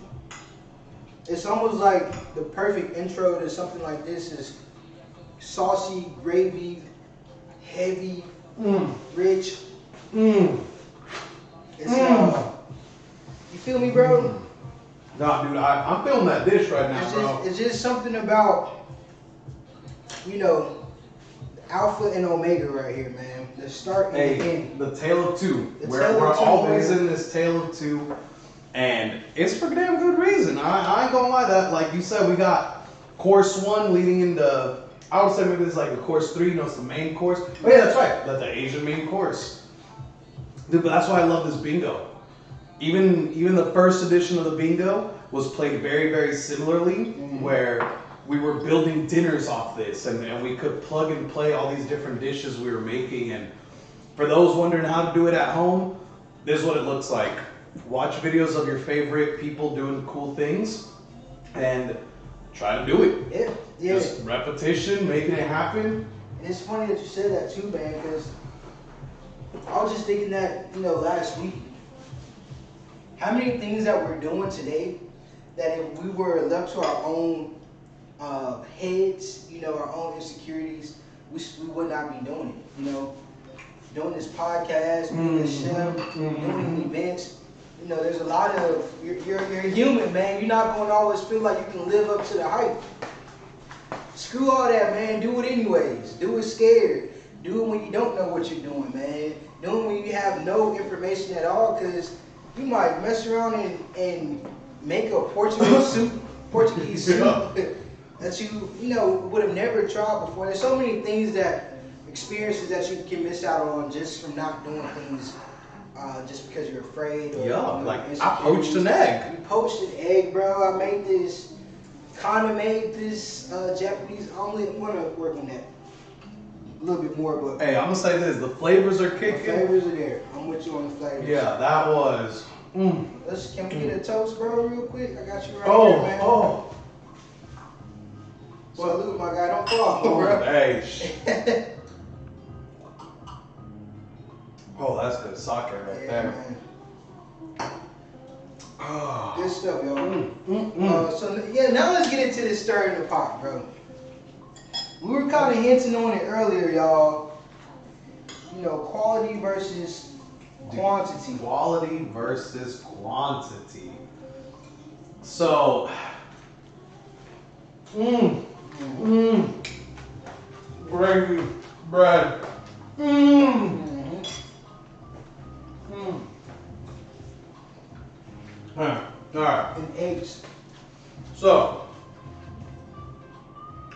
It's almost like the perfect intro to something like this is saucy, gravy, heavy, rich. It's you feel me, bro? Nah, dude, I'm feeling that dish right now, bro. It's just something about, you know, alpha and omega right here, man. The start and the end. The tale of two. The We're tale of two, always man. in this tale of two, and it's for damn good reason. I ain't gonna lie. That, like you said, we got course 1 leading into. I would say maybe this is like a course 3. You know, it's the main course. Oh yeah, that's right. That's the Asian main course. Dude, but that's why I love this bingo. Even the first edition of the bingo was played very, very similarly, where we were building dinners off this, and we could plug and play all these different dishes we were making. And for those wondering how to do it at home, this is what it looks like. Watch videos of your favorite people doing cool things, and try to do it. Yeah. Just repetition, making it happen. And it's funny that you said that too, man, because I was just thinking that, you know, last week, how many things that we're doing today that if we were left to our own heads, you know, our own insecurities, we would not be doing it, you know. Doing this podcast, doing this show, doing events, you know, there's a lot of, you're human, man. You're not going to always feel like you can live up to the hype. Screw all that, man. Do it anyways. Do it scared. Do it when you don't know what you're doing, man. Do it when you have no information at all, because you might mess around and make a Portuguese soup that you know, would have never tried before. There's so many things experiences that you can miss out on just from not doing things just because you're afraid. Or, Yeah, you know, like I poached an egg. You poached an egg, bro. I made this Japanese omelet. I'm gonna work on that a little bit more, but Hey, I'm gonna say this: the flavors are the kicking. flavors are there. I'm with you on the flavors. Yeah, that was. Can we get a toast, bro, real quick? I got you right here, man. Salute, my guy. Don't fall, bro. Hey. Oh, that's good sake right there. Man. Oh. Good stuff, y'all. So yeah, now let's get into this stirring the pot, bro. We were kind of hinting on it earlier, y'all. You know, quality versus quantity. Quality versus quantity. So, gravy, bread, All right. And eggs. So,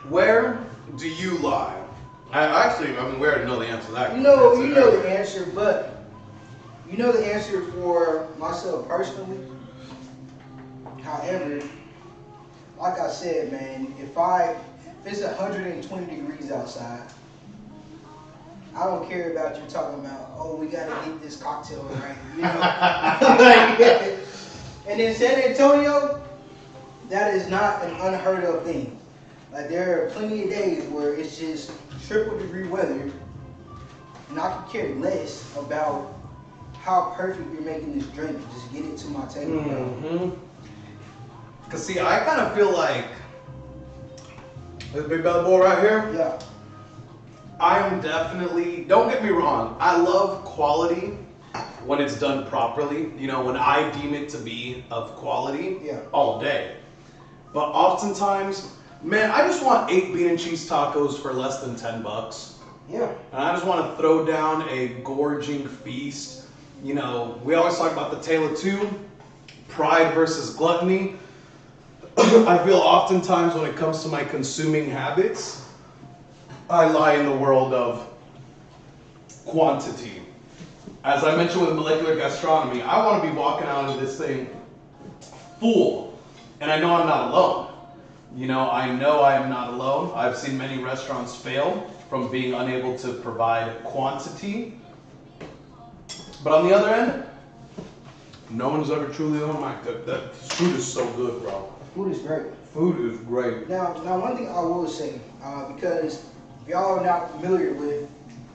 where do you lie? We already know the answer to that. You know the answer, but you know the answer for myself personally. However, like I said, man, if it's 120 degrees outside, I don't care about you talking about, oh, we gotta get this cocktail right, you know. Like, and in San Antonio, that is not an unheard of thing. Like there are plenty of days where it's just triple degree weather, and I could care less about how perfect you're making this drink. Just get it to my table. Mm-hmm. Cause see, I kind of feel like this big belly boy right here. Yeah. I am definitely. Don't get me wrong. I love quality when it's done properly. You know, when I deem it to be of quality. Yeah. All day. But oftentimes, man, I just want 8 bean and cheese tacos for less than $10. Yeah. And I just want to throw down a gorging feast. You know, we always talk about the tale of two, pride versus gluttony. I feel oftentimes when it comes to my consuming habits, I lie in the world of quantity. As I mentioned with molecular gastronomy, I want to be walking out of this thing full. And I know I'm not alone. You know I am not alone. I've seen many restaurants fail from being unable to provide quantity. But on the other end, no one's ever truly on my good. That food is so good, bro. Food is great. Food is great. Now one thing I will say, because if y'all are not familiar with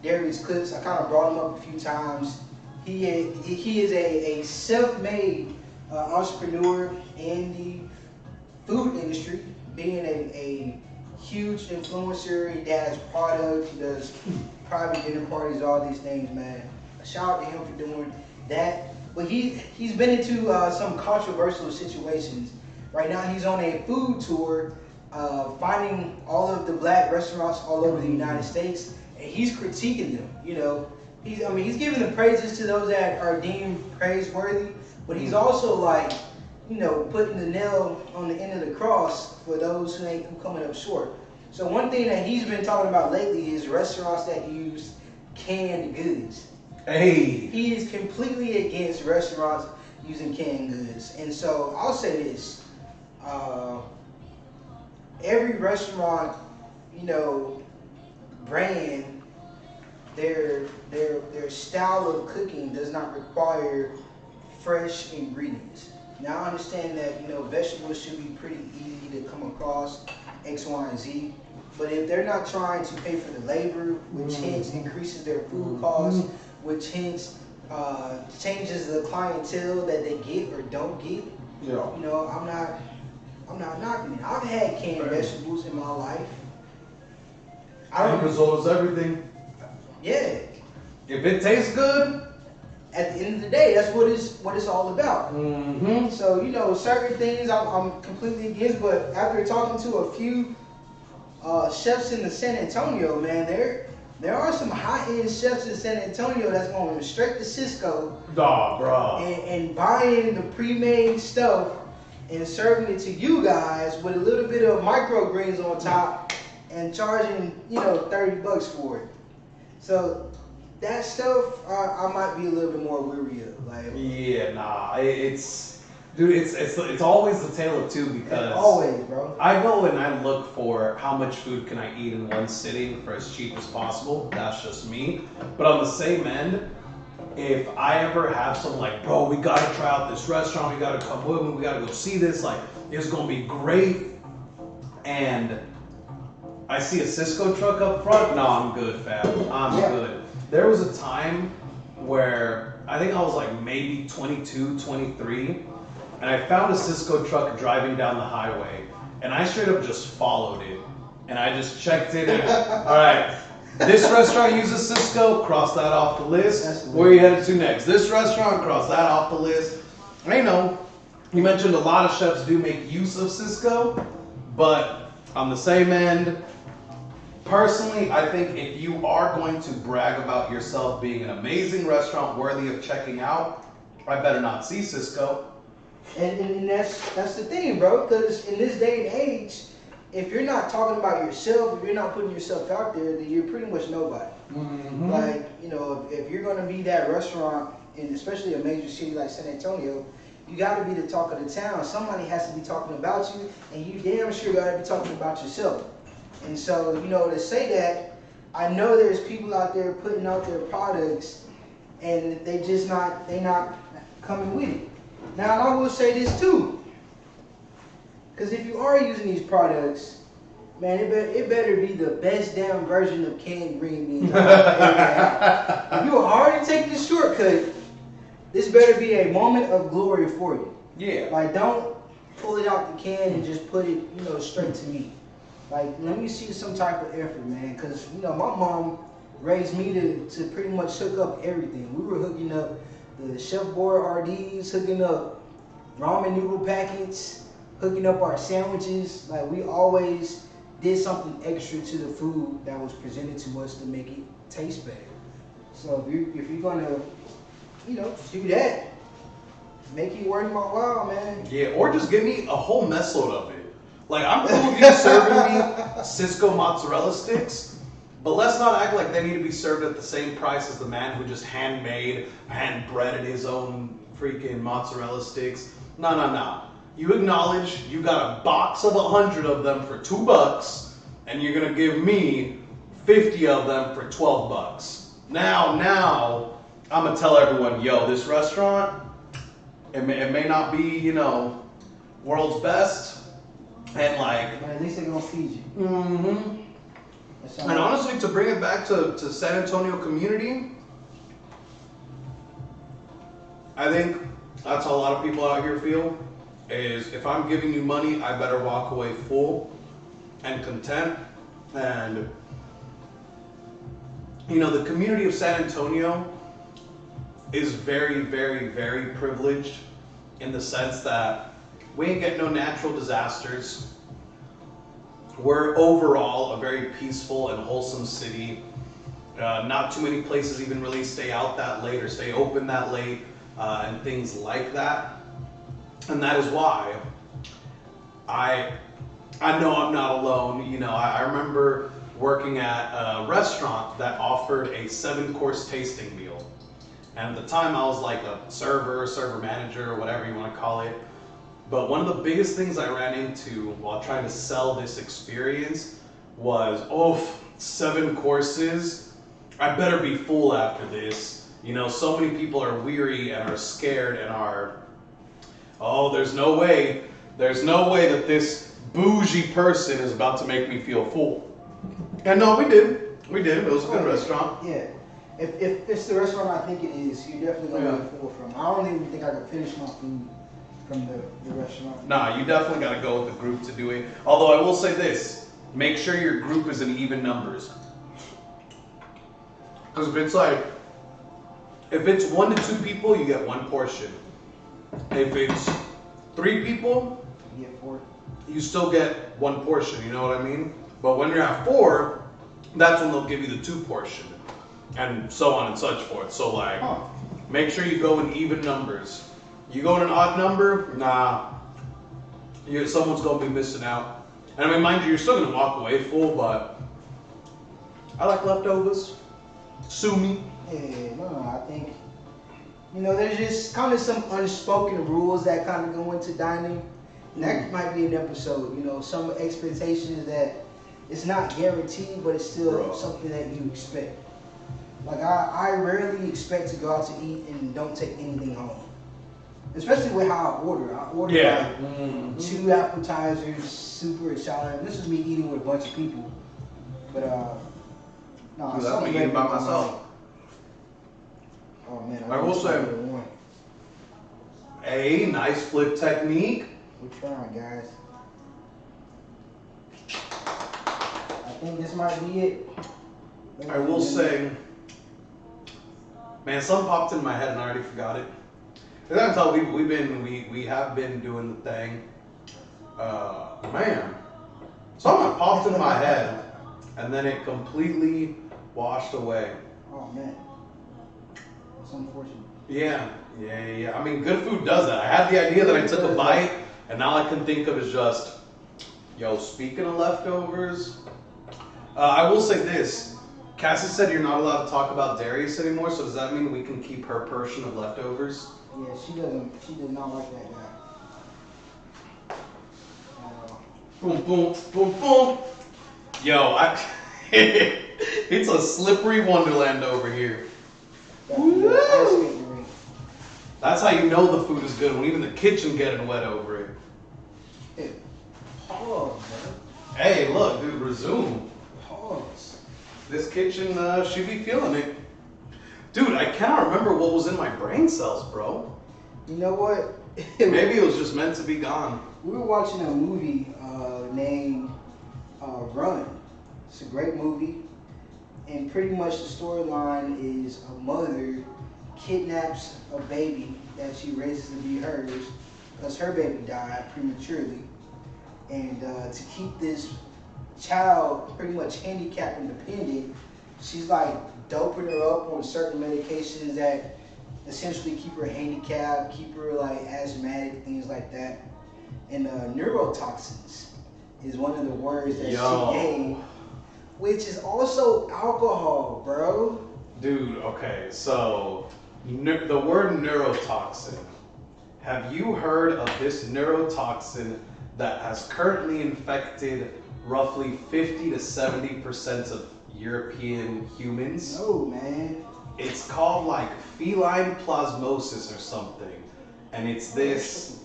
Darius Clips, I kind of brought him up a few times. He is a self-made entrepreneur in the food industry, being a huge influencer. He has products, he does private dinner parties, all these things, man. Shout out to him for doing that. But he's been into some controversial situations. Right now he's on a food tour, finding all of the black restaurants all over the United States, and he's critiquing them. You know, he's giving the praises to those that are deemed praiseworthy, but he's also like, you know, putting the nail on the end of the cross for those who coming up short. So one thing that he's been talking about lately is restaurants that use canned goods. Hey. He is completely against restaurants using canned goods. And so I'll say this. Every restaurant, you know, brand, their style of cooking does not require fresh ingredients. Now I understand that, you know, vegetables should be pretty easy to come across, X, Y, and Z. But if they're not trying to pay for the labor, which hence increases their food costs, which hence changes the clientele that they get or don't get, Yeah. you know, I'm not knocking it. I've had canned vegetables in my life. End result is everything. Yeah. If it tastes good, At the end of the day, that's what it's all about. mm-hmm. So, you know, certain things I'm completely against, but after talking to a few chefs in the San Antonio, man, there are some high-end chefs in San Antonio that's going straight to Cisco and buying the pre-made stuff and serving it to you guys with a little bit of microgreens on top and charging, you know, $30 for it. So that stuff I might be a little bit more weary of. Like, yeah, nah, it's always the tale of two because always, bro. I go and I look for how much food can I eat in one sitting for as cheap as possible. That's just me. But on the same end, if I ever have some like, bro, we gotta try out this restaurant, we gotta come with me, we gotta go see this, like, it's gonna be great, and I see a Cisco truck up front, no, I'm good, fam. I'm good. There was a time where I think I was like maybe 22, 23, and I found a Cisco truck driving down the highway, and I straight up just followed it, and I just checked it, and all right, this restaurant uses Cisco, cross that off the list. Where are you headed to next? This restaurant, cross that off the list. I know you mentioned a lot of chefs do make use of Cisco, but on the same end, personally, I think if you are going to brag about yourself being an amazing restaurant worthy of checking out, I better not see Cisco. And that's the thing, bro, because in this day and age, if you're not talking about yourself, if you're not putting yourself out there, then you're pretty much nobody. Mm-hmm. Like, you know, if you're going to be that restaurant, in especially a major city like San Antonio, you got to be the talk of the town. Somebody has to be talking about you, and you damn sure got to be talking about yourself. And so, to say that, I know there's people out there putting out their products, and they not coming with it. Now, I will say this too, because if you are using these products, man, it better be the best damn version of canned green beans. If you are already taking the shortcut, this better be a moment of glory for you. Yeah. Like, don't pull it out the can and just put it, straight to me. Like, let me see some type of effort, man. Because, my mom raised me to pretty much hook up everything. We were hooking up the chef board RDs, hooking up ramen noodle packets, hooking up our sandwiches. Like, we always did something extra to the food that was presented to us to make it taste better. So if you're gonna, do that, make it worth my while, man. Yeah, or just give me a whole mess load of it. Like, I'm cool with you serving me Cisco mozzarella sticks, but let's not act like they need to be served at the same price as the man who just hand-breaded his own freaking mozzarella sticks. No. You acknowledge you got a box of 100 of them for $2, and you're gonna give me 50 of them for $12. Now, I'm gonna tell everyone, yo, this restaurant, it may not be, world's best, and like, But at least they're gonna feed you. mm-hmm. And honestly, to bring it back to San Antonio community, I think that's how a lot of people out here feel, is if I'm giving you money, I better walk away full and content. And, the community of San Antonio is very, very, very privileged in the sense that we ain't get no natural disasters. We're overall a very peaceful and wholesome city. Not too many places even really stay out that late or stay open that late, and things like that. And that is why I know I'm not alone. I remember working at a restaurant that offered a 7-course tasting meal. And at the time I was like a server manager, or whatever you want to call it. But one of the biggest things I ran into while trying to sell this experience was, 7 courses, I better be full after this. So many people are weary and are scared and are, there's no way that this bougie person is about to make me feel full. And no, we did. It was a good restaurant. Yeah. If it's the restaurant I think it is, you're definitely going to be full from. I don't even think I could finish my food from the restaurant. Nah, you definitely got to go with the group to do it. Although I will say this, make sure your group is in even numbers. Because if it's 1 to 2 people, you get 1 portion. If it's 3 people, You get 4. you still get 1 portion, you know what I mean? But when you're at 4, that's when they'll give you the 2 portion. And so on and such forth. So make sure you go in even numbers. You go in an odd number, someone's gonna be missing out. And I mean, mind you, you're still gonna walk away full, but I like leftovers. Sue me. Yeah, no, I think, there's just kind of some unspoken rules that kind of go into dining. And that might be an episode, some expectations that it's not guaranteed, but it's still something that you expect. Like, I rarely expect to go out to eat and don't take anything home. Especially with how I order. I order like 2 appetizers, super excited. And this is me eating with a bunch of people. But, no, that's me eating by myself. Oh, man. I will say, a nice flip technique. We're trying, guys. I think this might be it. I will say, man, something popped in my head and I already forgot it. And that's how we have been doing the thing. Man, something popped in my head and then it completely washed away. Oh man, that's unfortunate. Yeah. I mean, good food does that. I had the idea that I took a bite, and all I can think of is just, speaking of leftovers, I will say this. Cassie said you're not allowed to talk about Darius anymore, so does that mean we can keep her portion of leftovers? Yeah, she does not like that guy. Boom, boom, boom, boom. Yo, it's a slippery wonderland over here. Woo! That's how you know the food is good, when even the kitchen getting wet over it. Pause, bro. Hey, look, dude, resume. Pause. This kitchen, should be feeling it. Dude, I cannot remember what was in my brain cells, bro. You know what? Maybe it was just meant to be gone. We were watching a movie named Run. It's a great movie. And pretty much the storyline is a mother kidnaps a baby that she raises to be hers because her baby died prematurely. And to keep this child pretty much handicapped and dependent, she's like doping her up on certain medications that essentially keep her handicapped, keep her like asthmatic, things like that. And neurotoxins is one of the words that she gave, which is also alcohol, bro. Dude, okay, so the word neurotoxin. Have you heard of this neurotoxin that has currently infected roughly 50 to 70% of European humans? No, man. It's called like feline plasmosis or something. And it's this...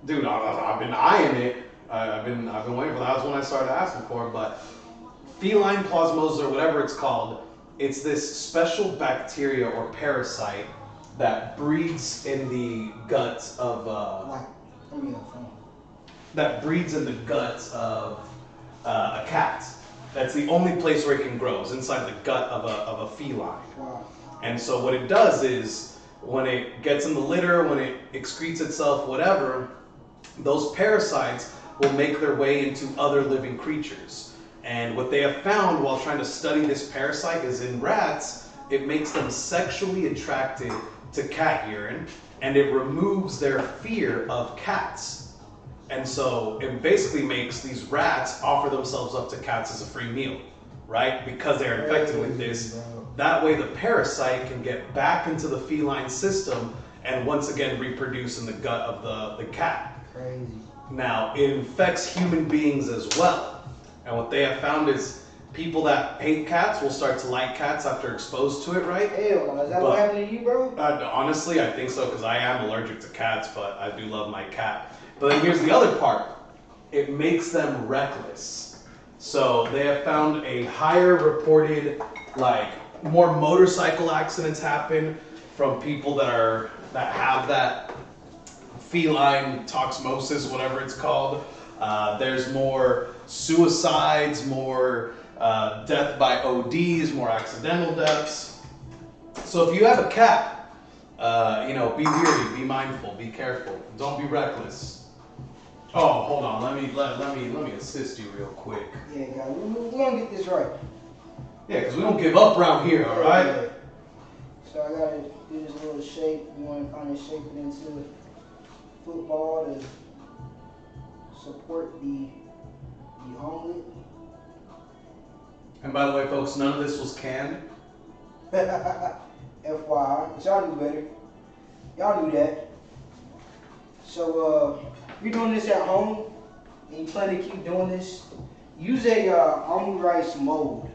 Dude, I've been eyeing it. I've been waiting for that. That was when I started asking for it. But feline plasmosis or whatever it's called, it's this special bacteria or parasite that breeds in the guts of a cat. That's the only place where it can grow, is inside the gut of a feline. Wow. And so what it does is, when it gets in the litter, when it excretes itself, whatever, those parasites will make their way into other living creatures. And what they have found while trying to study this parasite is in rats, it makes them sexually attracted to cat urine, and it removes their fear of cats. And so it basically makes these rats offer themselves up to cats as a free meal, right? Because they're infected with this. That way the parasite can get back into the feline system and once again reproduce in the gut of the cat. Crazy. Now, it infects human beings as well. And what they have found is people that hate cats will start to like cats after exposed to it, right? Hell, is that what happened to you, bro? Honestly, I think so, because I am allergic to cats, but I do love my cat. But then here's the other part. It makes them reckless. So they have found a higher reported, like, more motorcycle accidents happen from people that have that feline toxmosis, whatever it's called. There's more suicides, more death by ODs, more accidental deaths. So if you have a cat, be weary, be mindful, be careful, don't be reckless. Oh, hold on, let me assist you real quick. Yeah, guys, we're gonna get this right. Yeah, because we don't give up around here, all right? Yeah. So I gotta do this little shape. You want to kind of shape it into football to support the omelet. And by the way, folks, none of this was canned. FYI, but y'all knew better. Y'all knew that. So if you're doing this at home and you plan to keep doing this, use a omelet rice mold.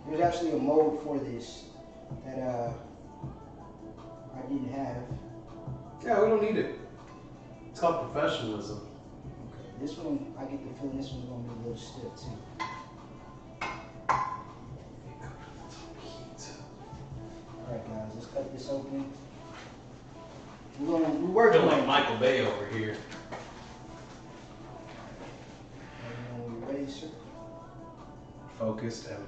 There's actually a mold for this that I didn't have. Yeah, we don't need it. It's called professionalism. Okay, this one, I get the feeling this one's gonna be a little stiff too. Alright guys, let's cut this open. We're working Feeling on like Michael Bay over here. when we're ready, sir. Focused and good.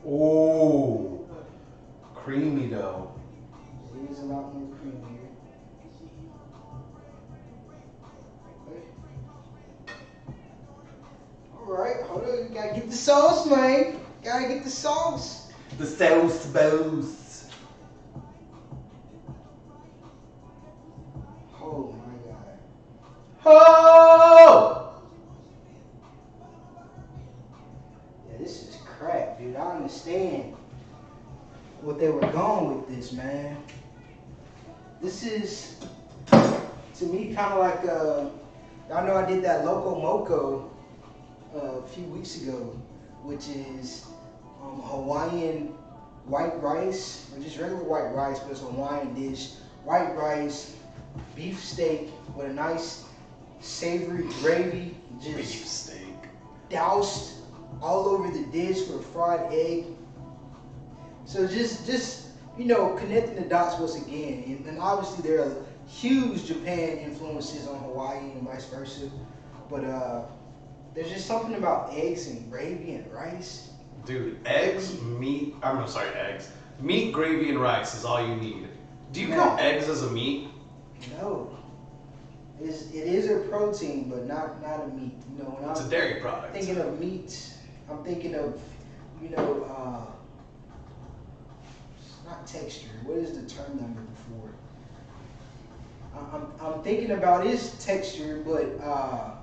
Oh, creamy dough. It is a lot more cream here. Okay. Alright, hold on. You gotta get the sauce, man. Gotta get the sauce. The sauce bows. Oh my god. Oh! Yeah, going with this, man? This is, to me, kind of like, y'all know I did that Loco Moco a few weeks ago, which is Hawaiian white rice, or just regular white rice, but it's a Hawaiian dish. White rice, beef steak with a nice savory gravy, just Beef steak. doused all over the dish with fried egg. So just connecting the dots once again, and obviously there are huge Japan influences on Hawaii and vice versa, but there's just something about eggs and gravy and rice. Dude, eggs, meat, meat, gravy, and rice is all you need. Do you count eggs as a meat? No. It is a protein, but not a meat. When It's a dairy product. thinking of meat, I'm thinking of, not texture. What is the term number before? I'm thinking about its texture, but I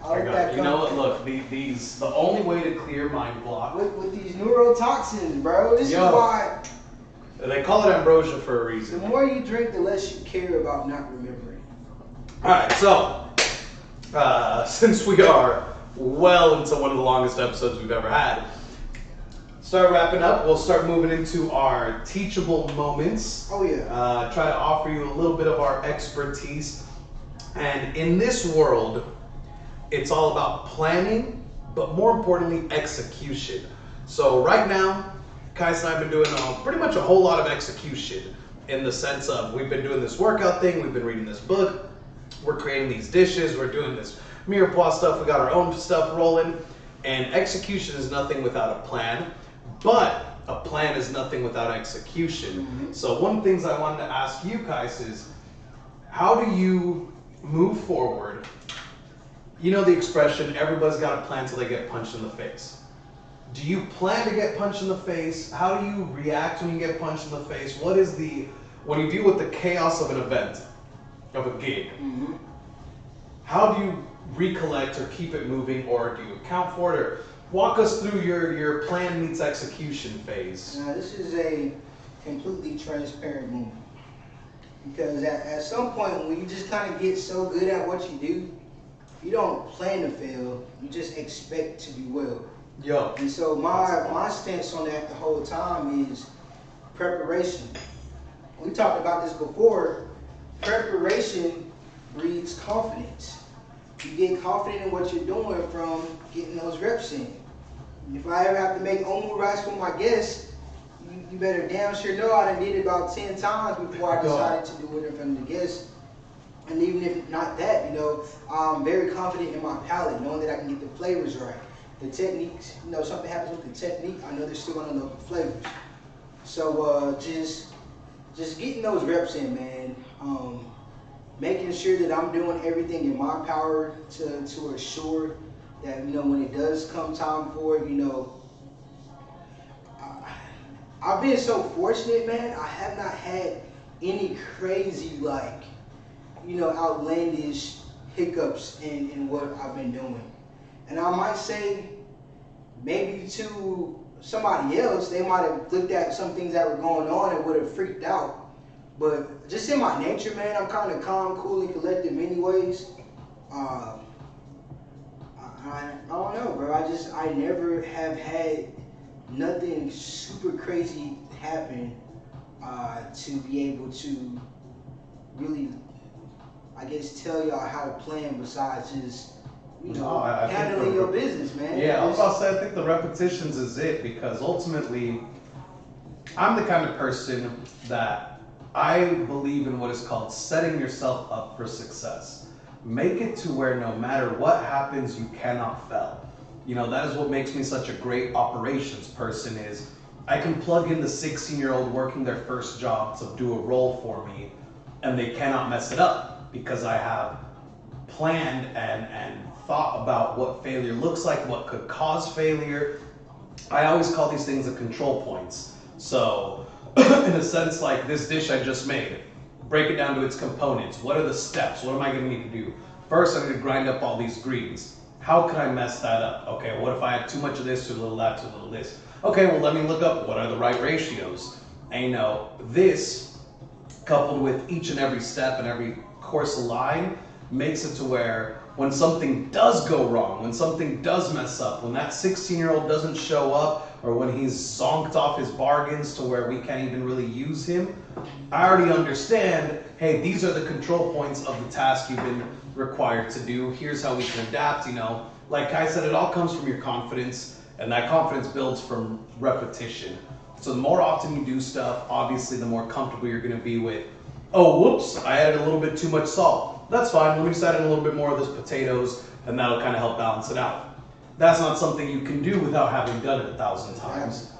got it. You know what? Look, these the only way to clear mind block. with these neurotoxins, bro. This is why. They call it ambrosia for a The reason. more you drink, the less you care about not remembering. All right, so since we are well into one of the longest episodes we've ever had, start wrapping up. We'll start moving into our teachable moments. Oh yeah. Try to offer you a little bit of our expertise. And in this world, it's all about planning, but more importantly, execution. So right now, Kais and I have been doing pretty much a whole lot of execution in the sense of we've been doing this workout thing, we've been reading this book, we're creating these dishes, we're doing this Mirepoix stuff, we got our own stuff rolling, and execution is nothing without a plan, but a plan is nothing without execution. Mm-hmm. So one of the things I wanted to ask you, Kais, is how do you move forward? You know the expression, everybody's got a plan till they get punched in the face. Do you plan to get punched in the face? How do you react when you get punched in the face? What is when you deal with the chaos of an event, of a gig, Mm-hmm. how do you recollect or keep it moving, or do you account for it, or walk us through your plan meets execution phase? Now this is a completely transparent moment. Because at some point when you just kind of get so good at what you do, you don't plan to fail, you just expect to do well. Yo. And so my stance on that the whole time is preparation. We talked about this before. Preparation breeds confidence. You get confident in what you're doing from getting those reps in. If I ever have to make omu rice for my guests, you better damn sure know I done did it about 10 times before I decided to do it in front of the guests. And even if not that, I'm very confident in my palate, knowing that I can get the flavors right. The techniques, something happens with the technique, I know they're still gonna know the flavors. So just getting those reps in, man. Making sure that I'm doing everything in my power to assure that, when it does come time for it, I've been so fortunate, man. I have not had any crazy, outlandish hiccups in what I've been doing. And I might say, maybe to somebody else, they might have looked at some things that were going on and would have freaked out. But just in my nature, man, I'm kind of calm, cool, and collective anyways. I don't know, bro. I never have had nothing super crazy happen to be able to really, I guess, tell y'all how to plan besides just I think handling your business, man. Yeah, I was about to say, I think the repetitions is it, because ultimately, I'm the kind of person that I believe in what is called setting yourself up for success. Make it to where no matter what happens, you cannot fail. That is what makes me such a great operations person is I can plug in the 16-year-old working their first job to do a role for me, and they cannot mess it up because I have planned and thought about what failure looks like, what could cause failure. I always call these things the control points. So in a sense, like this dish I just made, break it down to its components. What are the steps? What am I going to need to do? First, I'm going to grind up all these greens. How can I mess that up? Okay, what if I have too much of this, too little of that, too little of this? Okay, well, let me look up what are the right ratios. And you know, this coupled with each and every step and every course of line makes it to where when something does go wrong, when something does mess up, when that 16-year-old doesn't show up, or when he's zonked off his bargains to where we can't even really use him, I already understand, hey, these are the control points of the task you've been required to do. Here's how we can adapt, you know. Like Kai said, it all comes from your confidence, and that confidence builds from repetition. So the more often you do stuff, obviously the more comfortable you're gonna be with, oh, whoops, I added a little bit too much salt. That's fine, let me just add in a little bit more of those potatoes, and that'll kind of help balance it out. That's not something you can do without having done it 1,000 times.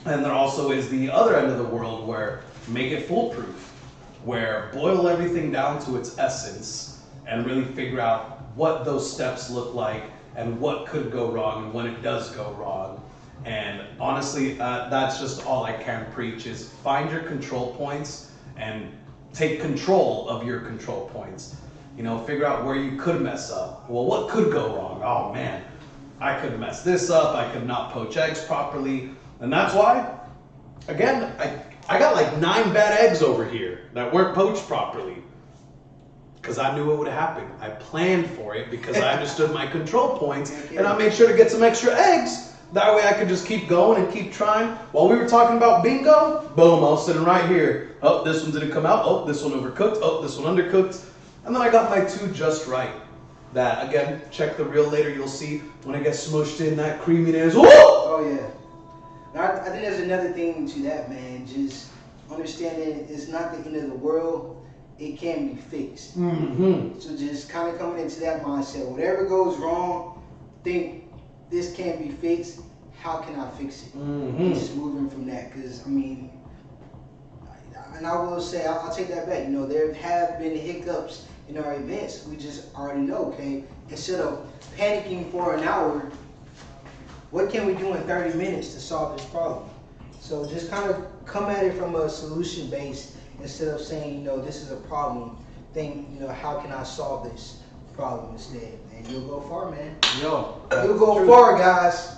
And there also is the other end of the world where make it foolproof, where boil everything down to its essence and really figure out what those steps look like and what could go wrong and when it does go wrong. And honestly, that's just all I can preach is find your control points and take control of your control points. You know, figure out where you could mess up. Well, what could go wrong? Oh man, I could mess this up. I could not poach eggs properly. And that's why, again, I got like 9 bad eggs over here that weren't poached properly. Because I knew it would happen. I planned for it because I understood my control points and I made sure to get some extra eggs. That way I could just keep going and keep trying. While we were talking about bingo, boom, I was sitting right here. Oh, this one didn't come out. Oh, this one overcooked. Oh, this one undercooked. And then I got my 2 just right. That, again, check the reel later. You'll see when it gets smushed in, that creaminess. Whoa! Oh, yeah. Now, I think there's another thing to that, man. Just understanding it's not the end of the world. It can be fixed. Mm-hmm. So just kind of coming into that mindset. Whatever goes wrong, think this can't be fixed. How can I fix it? Mm-hmm. And just moving from that. Because, I mean, and I will say, I'll take that back. You know, there have been hiccups in our events. We just already know, okay? Instead of panicking for an hour, what can we do in 30 minutes to solve this problem? So just kind of come at it from a solution base instead of saying, you know, this is a problem. Think, you know, how can I solve this problem instead? And you'll go far, man. Yo, You'll go far, guys.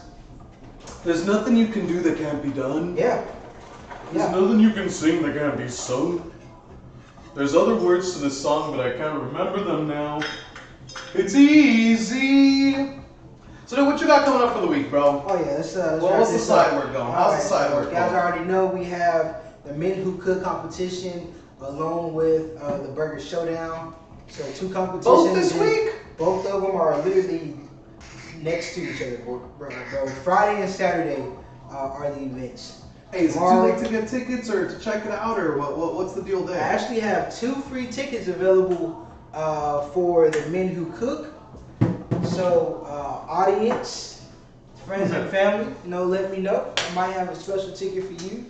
there's nothing you can do that can't be done. Yeah. There's nothing you can sing that can't be sung. There's other words to this song, but I can't remember them now. It's easy. So what you got coming up for the week, bro? Oh yeah, let's Well, wrap what's the this side up. work going? All How's right, the side so work guys going? already know we have the Men Who Cook competition along with the Burger Showdown. So 2 competitions. Both this week? Both of them are literally next to each other, bro. Friday and Saturday are the events. Hey, is it too late to get tickets or to check it out, or what's the deal I there? actually have 2 free tickets available for the Men Who Cook. So audience, friends and family, you know, let me know. I might have a special ticket for you.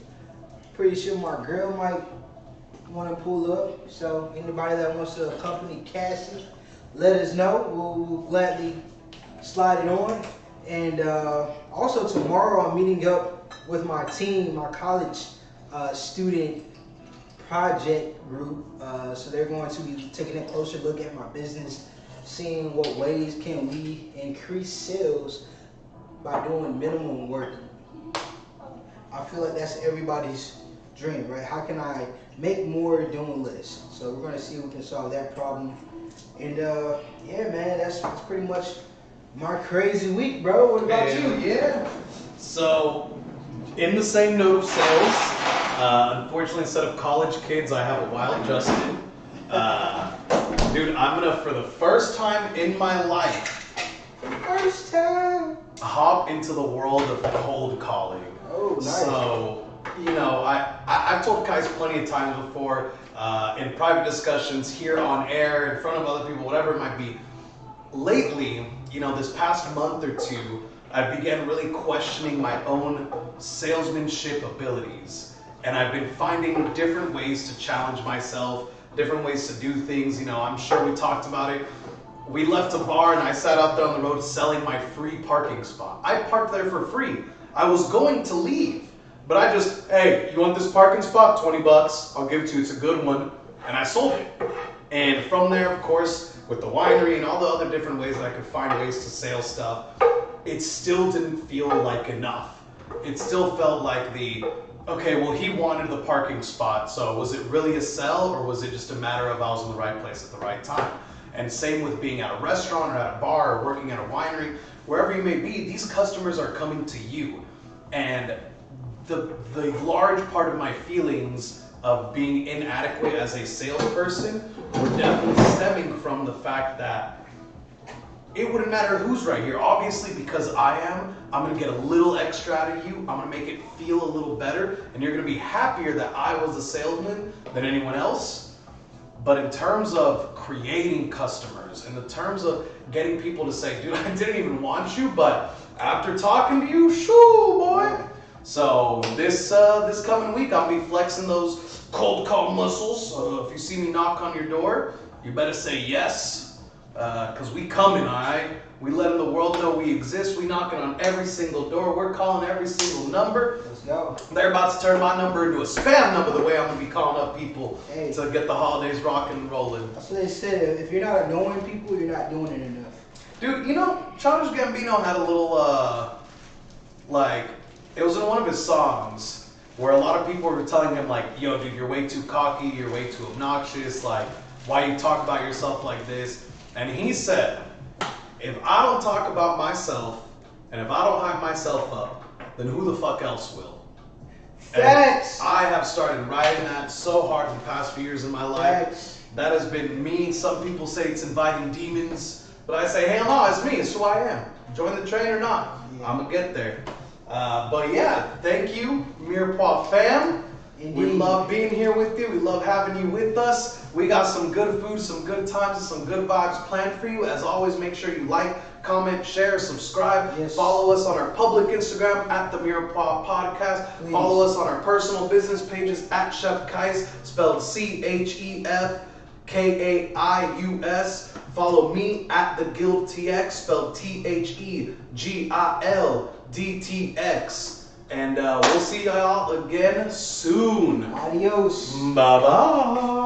Pretty sure my girl might want to pull up. So anybody that wants to accompany Cassie, let us know. We'll gladly slide it on. And also tomorrow I'm meeting up with my team, my college student project group. So they're going to be taking a closer look at my business, seeing what ways can we increase sales by doing minimum work. I feel like that's everybody's dream, right? How can I make more doing less? So we're gonna see if we can solve that problem. And yeah, man, that's pretty much my crazy week, bro. What about you? Yeah. So, in the same note of sales, unfortunately, instead of college kids, I have a wild Justin. Dude, I'm gonna, for the first time in my life, First time. hop into the world of cold calling. Oh, nice. So, you know, I've told guys plenty of times before, in private discussions, here on air, in front of other people, whatever it might be. Lately, you know, this past month or 2, I began really questioning my own salesmanship abilities. And I've been finding different ways to challenge myself, different ways to do things. You know, I'm sure we talked about it. We left a bar and I sat out there on the road selling my free parking spot. I parked there for free. I was going to leave, but I just, hey, you want this parking spot? $20, I'll give it to you, it's a good one. And I sold it. And from there, of course, with the winery and all the other different ways that I could find ways to sell stuff, it still didn't feel like enough. It still felt like the, okay, well, he wanted the parking spot, so was it really a sell, or was it just a matter of I was in the right place at the right time? And same with being at a restaurant or at a bar or working at a winery, wherever you may be, these customers are coming to you. And the large part of my feelings of being inadequate as a salesperson were definitely stemming from the fact that it wouldn't matter who's right here. Obviously, because I am, I'm gonna get a little extra out of you. I'm gonna make it feel a little better, and you're gonna be happier that I was a salesman than anyone else. But in terms of creating customers, in the terms of getting people to say, dude, I didn't even want you, but after talking to you, shoo, boy. So this coming week, I'll be flexing those cold call muscles. If you see me knock on your door, you better say yes. Because we coming, all right? We letting the world know we exist. We knocking on every single door. We're calling every single number. Let's go. They're about to turn my number into a spam number the way I'm going to be calling up people to get the holidays rocking and rolling. That's what they said. If you're not annoying people, you're not doing it enough. Dude, you know, Childish Gambino had a little, it was in one of his songs where a lot of people were telling him, like, yo, dude, you're way too cocky. You're way too obnoxious. Like, why you talk about yourself like this? And he said, if I don't talk about myself, and if I don't hype myself up, then who the fuck else will? Facts. And I have started writing that so hard in the past few years in my life. Facts. That has been me. Some people say it's inviting demons, but I say, hell no, it's me. It's who I am. Join the train or not. Yeah. I'm going to get there. But yeah, thank you, Mirepoix fam. Indeed. We love being here with you. We love having you with us. We got some good food, some good times, and some good vibes planned for you. As always, make sure you like, comment, share, subscribe. Yes. Follow us on our public Instagram at the Mirepoix Podcast. Please. Follow us on our personal business pages at Chef Kais, spelled CHEFKAIUS. Follow me at the Guild TX, spelled THEGILDTX. And we'll see y'all again soon. Adios. Bye-bye.